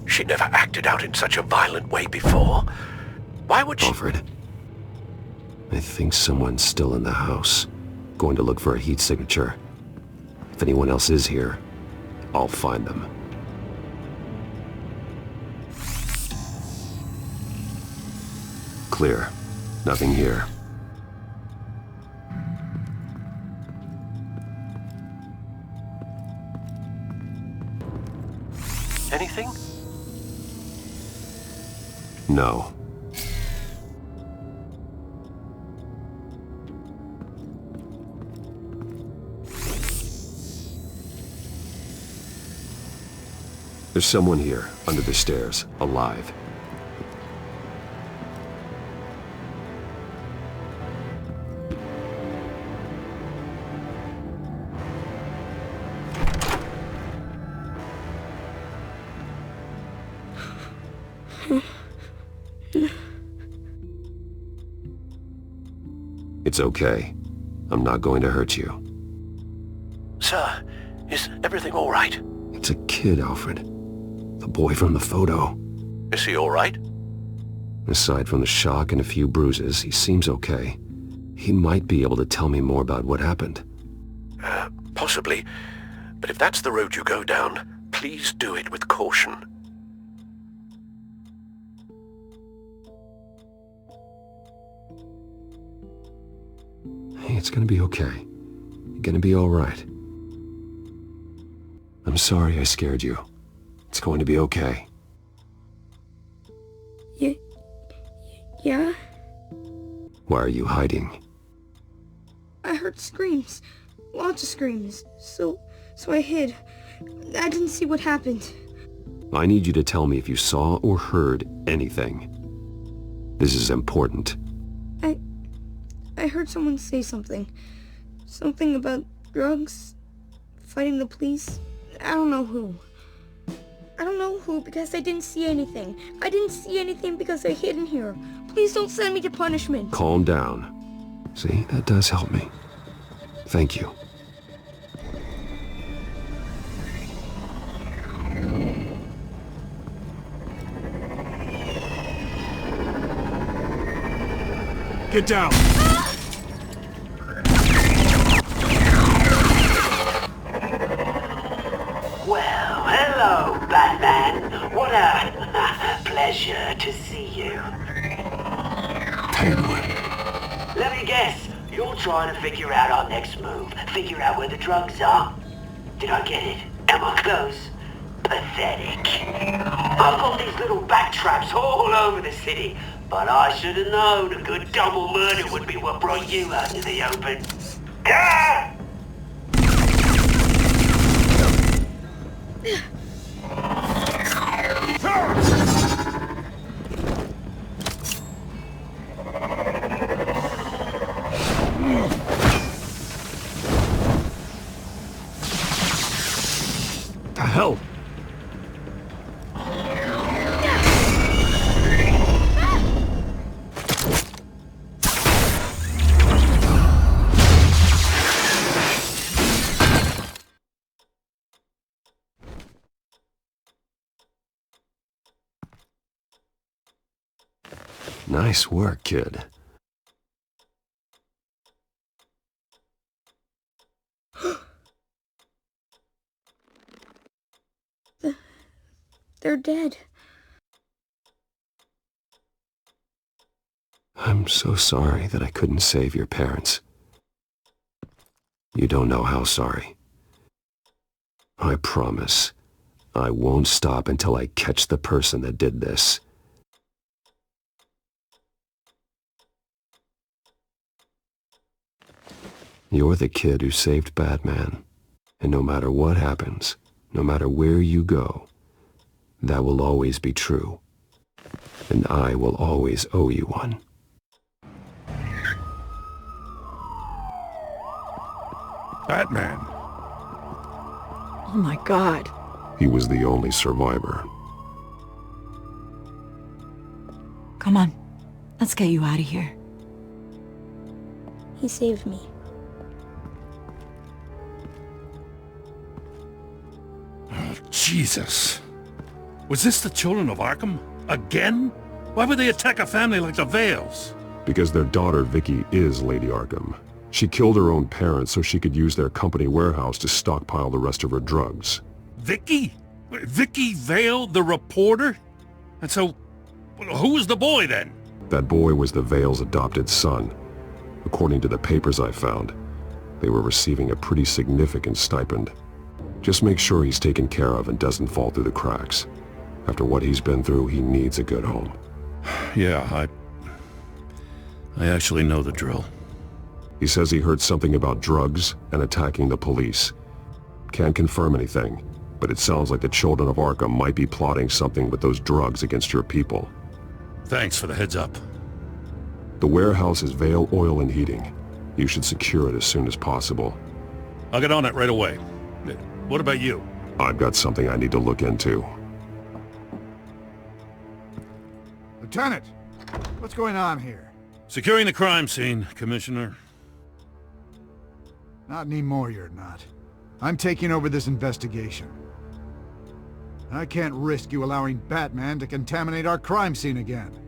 She never acted out in such a violent way before. Why would she... Alfred, I think someone's still in the house. Going to look for a heat signature. If anyone else is here, I'll find them. Clear. Nothing here. Anything? No. There's someone here, under the stairs, alive. It's okay. I'm not going to hurt you. Sir, is everything all right? It's a kid, Alfred. The boy from the photo. Is he all right? Aside from the shock and a few bruises, he seems okay. He might be able to tell me more about what happened. Possibly. But if that's the road you go down, please do it with caution. Hey, it's gonna be okay. You're gonna be all right. I'm sorry I scared you. It's going to be okay. Yeah? Why are you hiding? I heard screams. Lots of screams. So I hid. I didn't see what happened. I need you to tell me if you saw or heard anything. This is important. I heard someone say something. Something about drugs, fighting the police. I don't know who. I don't know who because I didn't see anything. I didn't see anything because I hid in here. Please don't send me to punishment. Calm down. See, that does help me. Thank you. Get down! Well, hello, Batman. What a pleasure to see you. Penguin. Let me guess. You're trying to figure out our next move. Figure out where the drugs are. Did I get it? Am I close? Pathetic. I've got these little bat traps all over the city, but I should have known a good double murder would be what brought you out into the open. Ah! The hell? Nice work, kid. They're dead. I'm so sorry that I couldn't save your parents. You don't know how sorry. I promise, I won't stop until I catch the person that did this. You're the kid who saved Batman. And no matter what happens, no matter where you go, that will always be true. And I will always owe you one. Batman. Oh my God. He was the only survivor. Come on. Let's get you out of here. He saved me. Oh, Jesus. Was this the children of Arkham? Again? Why would they attack a family like the Vales? Because their daughter, Vicky, is Lady Arkham. She killed her own parents so she could use their company warehouse to stockpile the rest of her drugs. Vicky? Vicky Vale, the reporter? And so, who was the boy then? That boy was the Vale's adopted son. According to the papers I found, they were receiving a pretty significant stipend. Just make sure he's taken care of and doesn't fall through the cracks. After what he's been through, he needs a good home. Yeah, I actually know the drill. He says he heard something about drugs and attacking the police. Can't confirm anything, but it sounds like the children of Arkham might be plotting something with those drugs against your people. Thanks for the heads up. The warehouse is Vale Oil and Heating. You should secure it as soon as possible. I'll get on it right away. What about you? I've got something I need to look into. Lieutenant, what's going on here? Securing the crime scene, Commissioner. Not anymore, you're not. I'm taking over this investigation. I can't risk you allowing Batman to contaminate our crime scene again.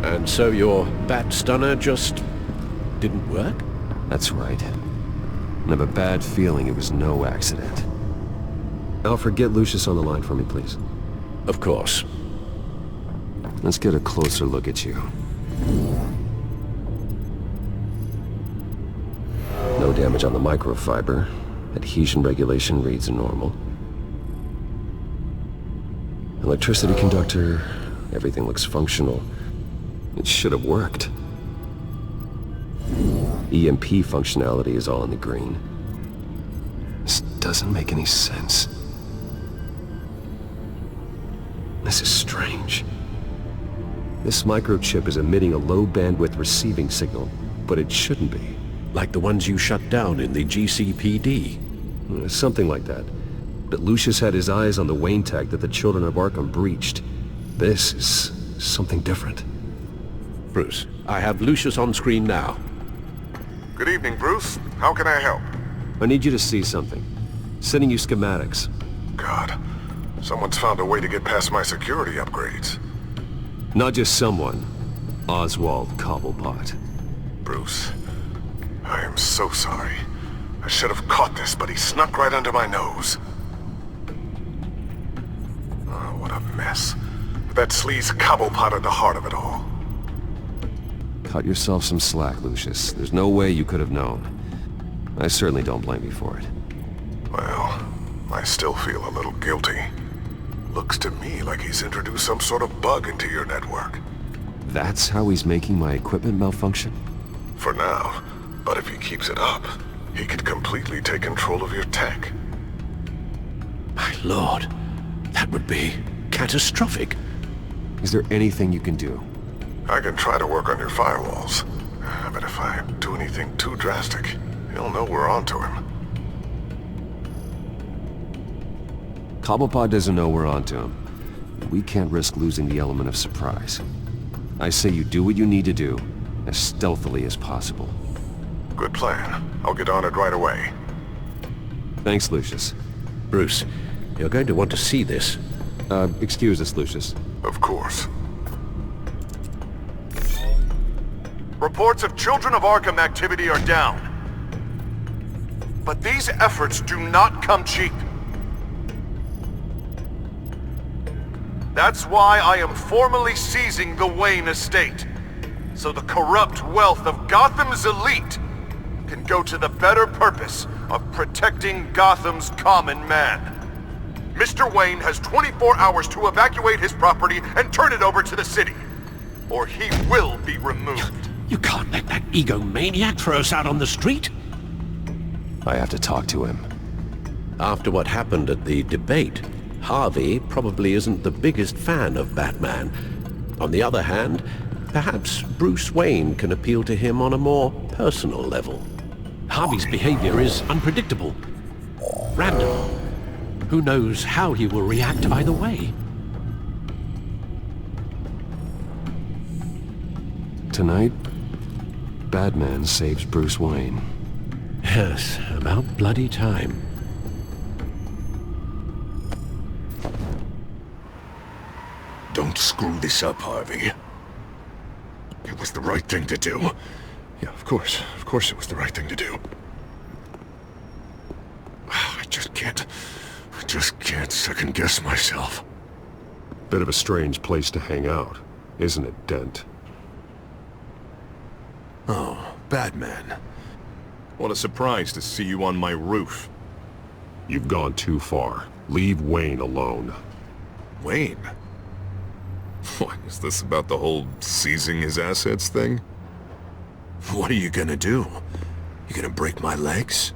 And so your bat stunner just didn't work? That's right. I have a bad feeling it was no accident. Alfred, get Lucius on the line for me, please. Of course. Let's get a closer look at you. No damage on the microfiber. Adhesion regulation reads normal. Electricity conductor, everything looks functional. It should have worked. EMP functionality is all in the green. This doesn't make any sense. This is strange. This microchip is emitting a low-bandwidth receiving signal, but it shouldn't be. Like the ones you shut down in the GCPD? Something like that. But Lucius had his eyes on the Wayne tag that the children of Arkham breached. This is something different. Bruce, I have Lucius on screen now. Good evening, Bruce. How can I help? I need you to see something. Sending you schematics. God, someone's found a way to get past my security upgrades. Not just someone. Oswald Cobblepot. Bruce, I am so sorry. I should have caught this, but he snuck right under my nose. Oh, what a mess. That sleaze Cobblepot at the heart of it all. Cut yourself some slack, Lucius. There's no way you could have known. I certainly don't blame you for it. Well, I still feel a little guilty. Looks to me like he's introduced some sort of bug into your network. That's how he's making my equipment malfunction? For now. But if he keeps it up, he could completely take control of your tech. My lord, that would be catastrophic. Is there anything you can do? I can try to work on your firewalls. But if I do anything too drastic, he'll know we're onto him. Cobblepot doesn't know we're onto him. We can't risk losing the element of surprise. I say you do what you need to do, as stealthily as possible. Good plan. I'll get on it right away. Thanks, Lucius. Bruce, you're going to want to see this. Excuse us, Lucius. Of course. Reports of Children of Arkham activity are down. But these efforts do not come cheap. That's why I am formally seizing the Wayne estate, so the corrupt wealth of Gotham's elite can go to the better purpose of protecting Gotham's common man. Mr. Wayne has 24 hours to evacuate his property and turn it over to the city, or he will be removed. You can't let that egomaniac throw us out on the street. I have to talk to him. After what happened at the debate, Harvey probably isn't the biggest fan of Batman. On the other hand, perhaps Bruce Wayne can appeal to him on a more personal level. Harvey's behavior is unpredictable. Random. Who knows how he will react either way? Tonight, Batman saves Bruce Wayne. Yes, about bloody time. Don't screw this up, Harvey. It was the right thing to do. Yeah, of course it was the right thing to do. I just can't second guess myself. Bit of a strange place to hang out, isn't it, Dent? Oh, Batman. What a surprise to see you on my roof. You've gone too far. Leave Wayne alone. Wayne? What, is this about the whole seizing his assets thing? What are you gonna do? You gonna break my legs?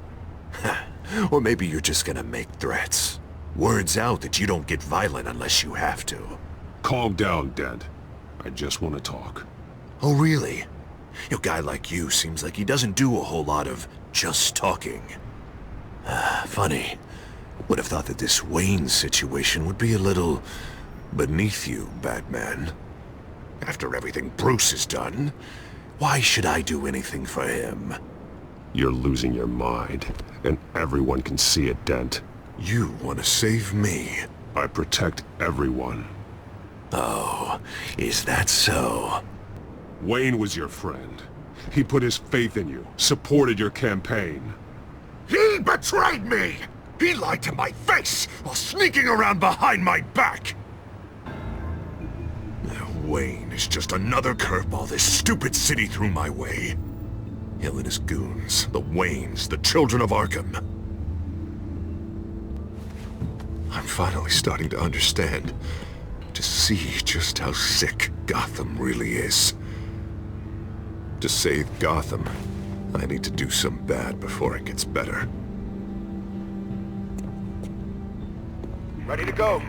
Or maybe you're just gonna make threats. Words out that you don't get violent unless you have to. Calm down, Dent. I just want to talk. Oh, really? A guy like you seems like he doesn't do a whole lot of just talking. Funny. Would have thought that this Wayne situation would be a little beneath you, Batman. After everything Bruce has done, why should I do anything for him? You're losing your mind, and everyone can see it, Dent. You want to save me? I protect everyone. Oh, is that so? Wayne was your friend. He put his faith in you, supported your campaign. He betrayed me! He lied to my face while sneaking around behind my back! Wayne is just another curveball this stupid city threw my way. Him and his goons, the Waynes, the children of Arkham. I'm finally starting to understand, to see just how sick Gotham really is. To save Gotham, I need to do some bad before it gets better. Ready to go.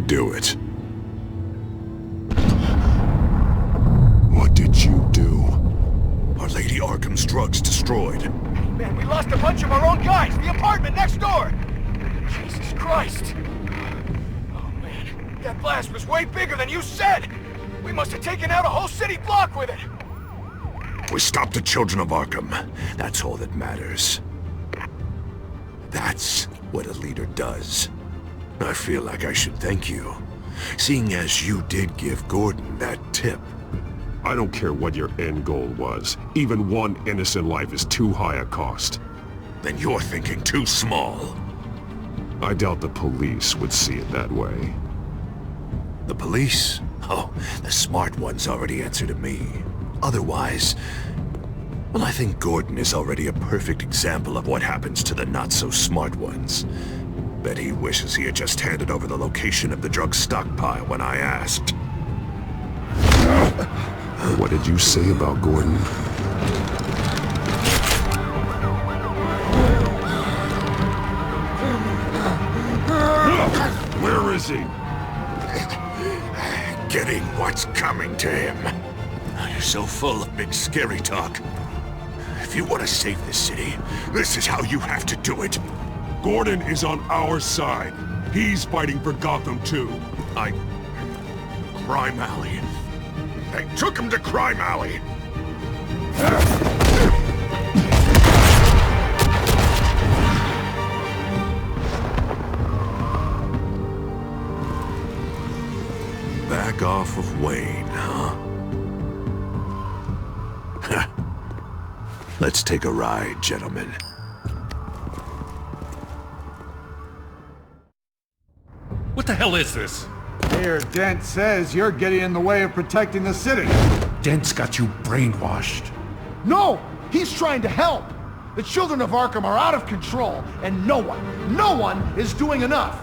Do it. What did you do? Our Lady Arkham's drugs destroyed. Man, we lost a bunch of our own guys! The apartment next door! Jesus Christ! Oh man, that blast was way bigger than you said! We must have taken out a whole city block with it! We stopped the children of Arkham. That's all that matters. That's what a leader does. I feel like I should thank you, seeing as you did give Gordon that tip. I don't care what your end goal was. Even one innocent life is too high a cost. Then you're thinking too small. I doubt the police would see it that way. The police? Oh, the smart ones already answer to me. Otherwise, well, I think Gordon is already a perfect example of what happens to the not-so-smart ones. Bet he wishes he had just handed over the location of the drug stockpile when I asked. What did you say about Gordon? Where is he? Getting what's coming to him. You're so full of big scary talk. If you want to save this city, this is how you have to do it. Gordon is on our side. He's fighting for Gotham too. Crime Alley. They took him to Crime Alley. Back off of Wayne, huh? Let's take a ride, gentlemen. What the hell is this? Mayor Dent says you're getting in the way of protecting the city. Dent's got you brainwashed. No! He's trying to help! The children of Arkham are out of control, and no one is doing enough!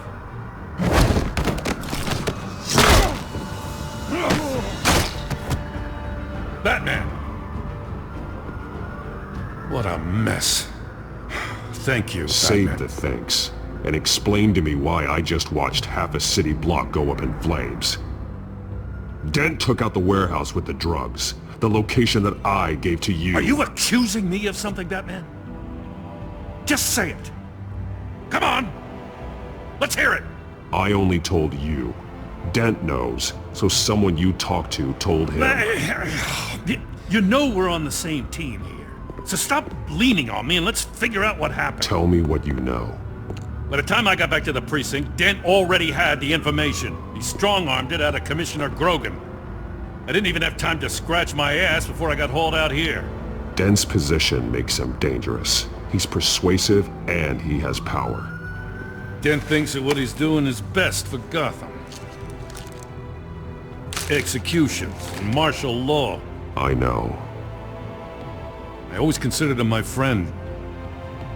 Batman! What a mess. Thank you, Save Batman. the thanks, and explain to me why I just watched half a city block go up in flames. Dent took out the warehouse with the drugs, the location that I gave to you. Are you accusing me of something, Batman? Just say it. Come on! Let's hear it! I only told you. Dent knows, so someone you talked to told him. You know we're on the same team here. So stop leaning on me and let's figure out what happened. Tell me what you know. By the time I got back to the precinct, Dent already had the information. He strong-armed it out of Commissioner Grogan. I didn't even have time to scratch my ass before I got hauled out here. Dent's position makes him dangerous. He's persuasive and he has power. Dent thinks that what he's doing is best for Gotham. Executions and martial law. I know. I always considered him my friend,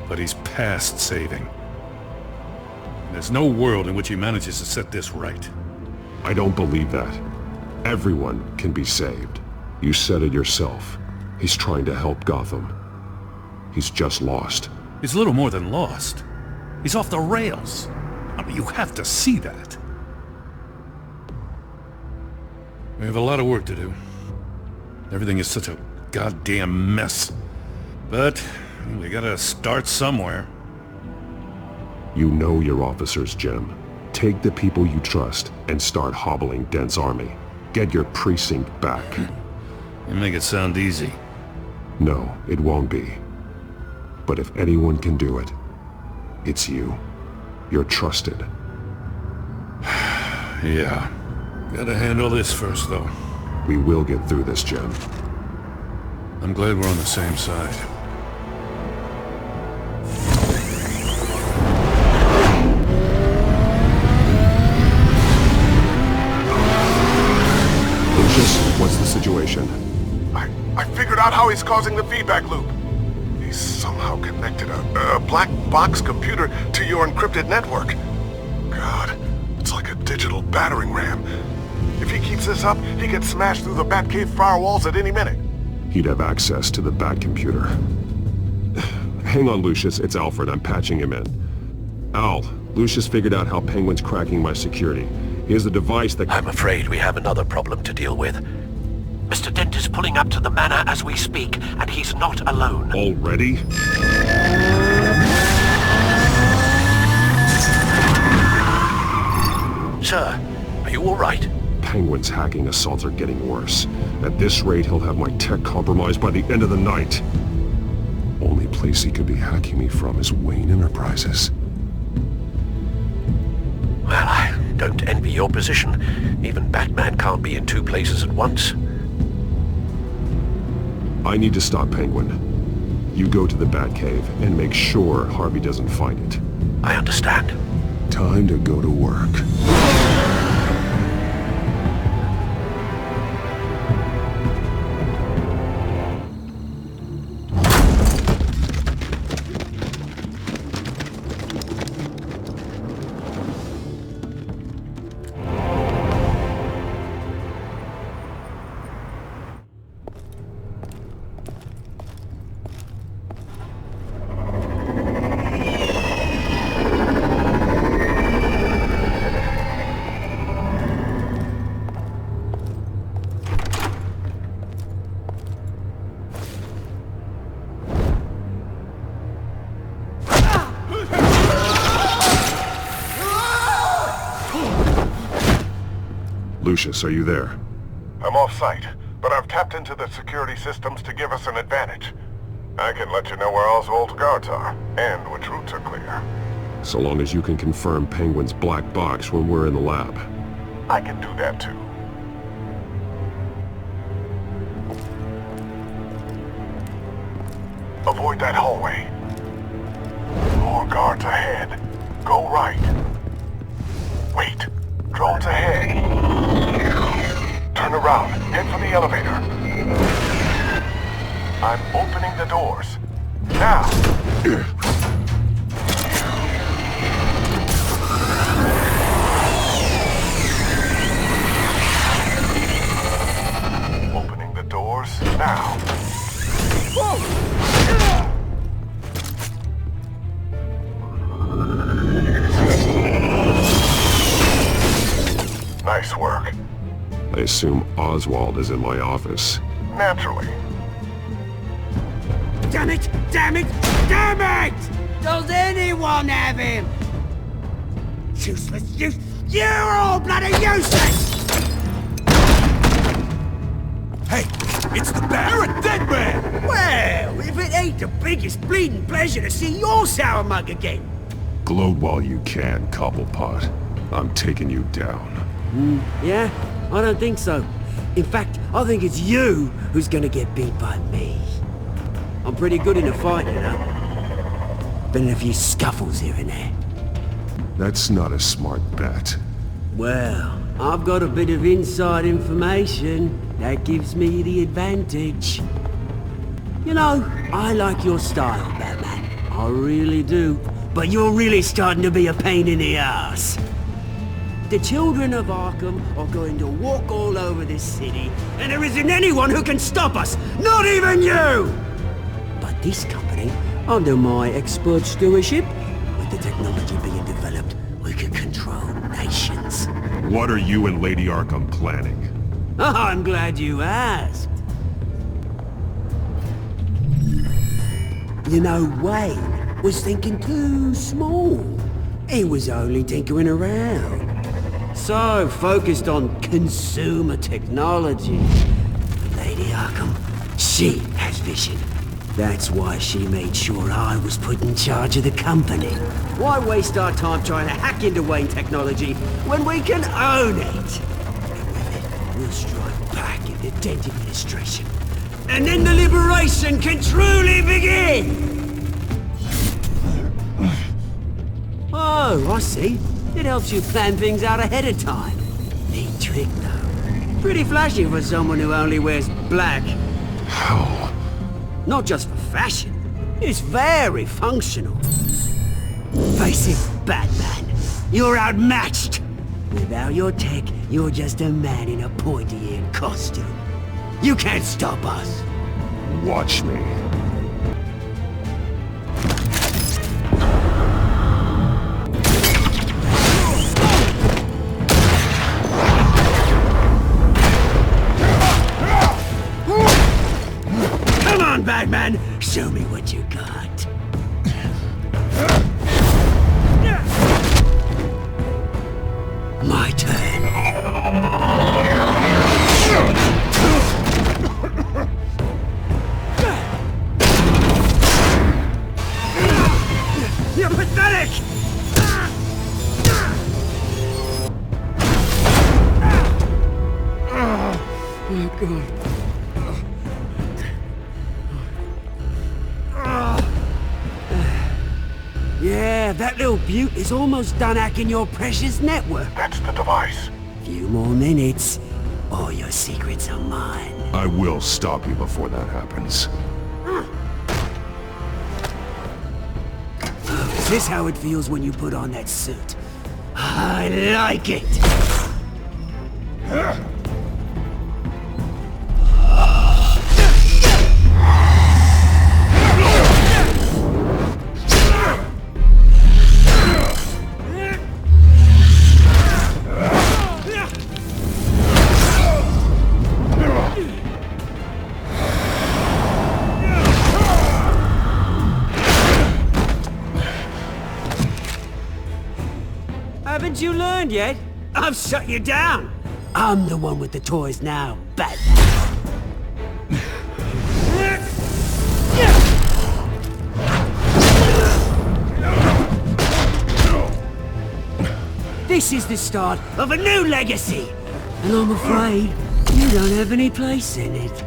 but he's past saving. There's no world in which he manages to set this right. I don't believe that. Everyone can be saved. You said it yourself. He's trying to help Gotham. He's just lost. He's little more than lost. He's off the rails. I mean, you have to see that. We have a lot of work to do. Everything is such a goddamn mess. But we gotta start somewhere. You know your officers, Jim. Take the people you trust and start hobbling Dent's army. Get your precinct back. You make it sound easy. No, it won't be. But if anyone can do it, it's you. You're trusted. Yeah. Gotta handle this first, though. We will get through this, Jim. I'm glad we're on the same side. Lucius, what's the situation? I figured out how he's causing the feedback loop. He's somehow connected a black box computer to your encrypted network. God, it's like a digital battering ram. If he keeps this up, he gets smashed through the Batcave firewalls at any minute. He'd have access to the Bat computer. Hang on, Lucius. It's Alfred. I'm patching him in. Al, Lucius figured out how Penguin's cracking my security. He has a device that... I'm afraid we have another problem to deal with. Mr. Dent is pulling up to the manor as we speak, and he's not alone. Already? Sir, are you all right? Penguin's hacking assaults are getting worse. At this rate, he'll have my tech compromised by the end of the night. Only place he could be hacking me from is Wayne Enterprises. Well, I don't envy your position. Even Batman can't be in two places at once. I need to stop Penguin. You go to the Batcave and make sure Harvey doesn't find it. I understand. Time to go to work. Lucius, are you there? I'm off-site, but I've tapped into the security systems to give us an advantage. I can let you know where Oswald's guards are, and which routes are clear. So long as you can confirm Penguin's black box when we're in the lab. I can do that too. Avoid that hallway. More guards ahead. Go right. Wait. Drones ahead. Turn around. Head for the elevator. I'm opening the doors. Now! Opening the doors now. Whoa! assume Oswald is in my office. Naturally. Damn it! Damn it! Damn it! Does anyone have him? Useless, you're all bloody useless! Hey, it's the bat! You're a dead man! Well, if it ain't the biggest bleeding pleasure to see your sour mug again. Gloat while you can, Cobblepot. I'm taking you down. Yeah? I don't think so. In fact, I think it's you who's gonna get beat by me. I'm pretty good in a fight, you know. Been in a few scuffles here and there. That's not a smart bet. Well, I've got a bit of inside information that gives me the advantage. You know, I like your style, Batman. I really do. But you're really starting to be a pain in the ass. The children of Arkham are going to walk all over this city, and there isn't anyone who can stop us! Not even you! But this company, under my expert stewardship, with the technology being developed, we can control nations. What are you and Lady Arkham planning? I'm glad you asked. You know, Wayne was thinking too small. He was only tinkering around. So focused on consumer technology. Lady Arkham, she has vision. That's why she made sure I was put in charge of the company. Why waste our time trying to hack into Wayne technology when we can own it? And with it, we'll strike back in the Dent administration. And then the liberation can truly begin! Oh, I see. It helps you plan things out ahead of time. Neat trick, though. Pretty flashy for someone who only wears black. How? Not just for fashion. It's very functional. Face it, Batman. You're outmatched. Without your tech, you're just a man in a pointy-eared costume. You can't stop us. Watch me. Batman, show me what you got. My turn. You're pathetic! Oh, God. Yeah, that little beaut is almost done hacking your precious network. That's the device. Few more minutes, all your secrets are mine. I will stop you before that happens. Is this how it feels when you put on that suit? I like it! Haven't you learned yet? I've shut you down! I'm the one with the toys now, Batman. This is the start of a new legacy! And I'm afraid you don't have any place in it.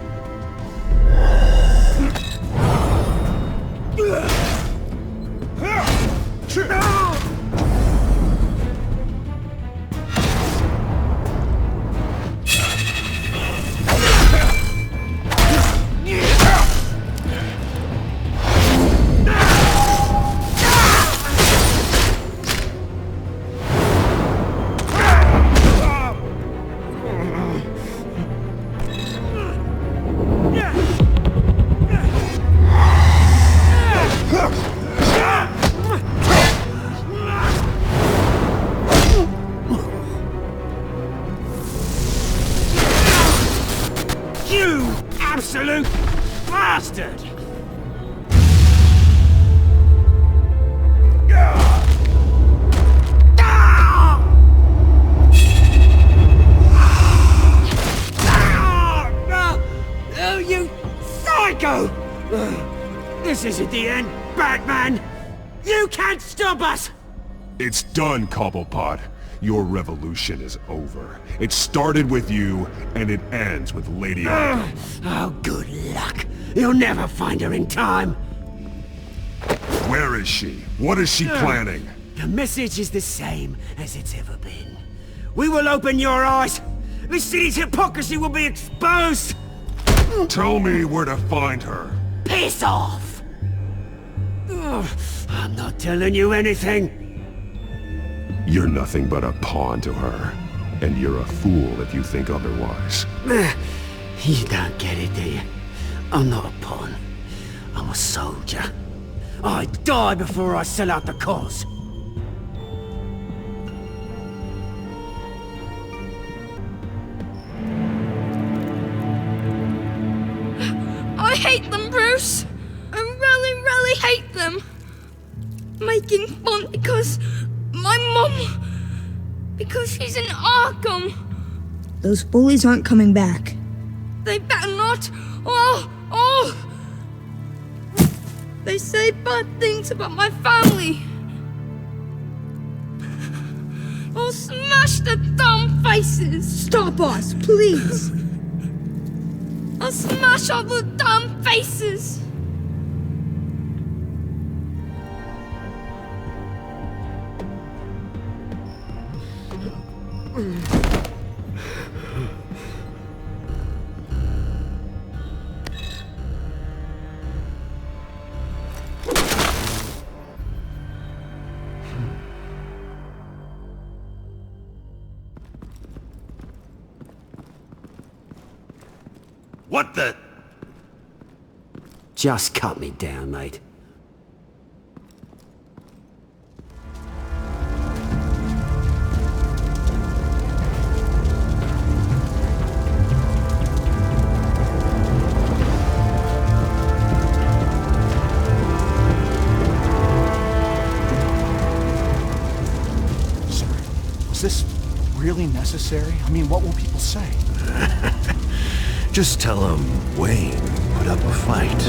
You absolute bastard! Oh, you psycho! This isn't the end, Batman! You can't stop us! It's done, Cobblepot. Your revolution is over. It started with you, and it ends with Lady Arkham. Oh, good luck. You'll never find her in time. Where is she? What is she planning? The message is the same as it's ever been. We will open your eyes. The city's hypocrisy will be exposed. Tell me where to find her. Piss off! I'm not telling you anything. You're nothing but a pawn to her. And you're a fool if you think otherwise. You don't get it, do you? I'm not a pawn. I'm a soldier. I die before I sell out the cause. I hate them, Bruce! I really, really hate them! Making fun because my mom... because she's in Arkham! Those bullies aren't coming back. They better not! Oh! They say bad things about my family! I'll smash the dumb faces! Stop us, please! I'll smash all the damn faces! What the? Just cut me down, mate. Sorry. Was this really necessary? I mean, what will people say? Just tell him Wayne put up a fight.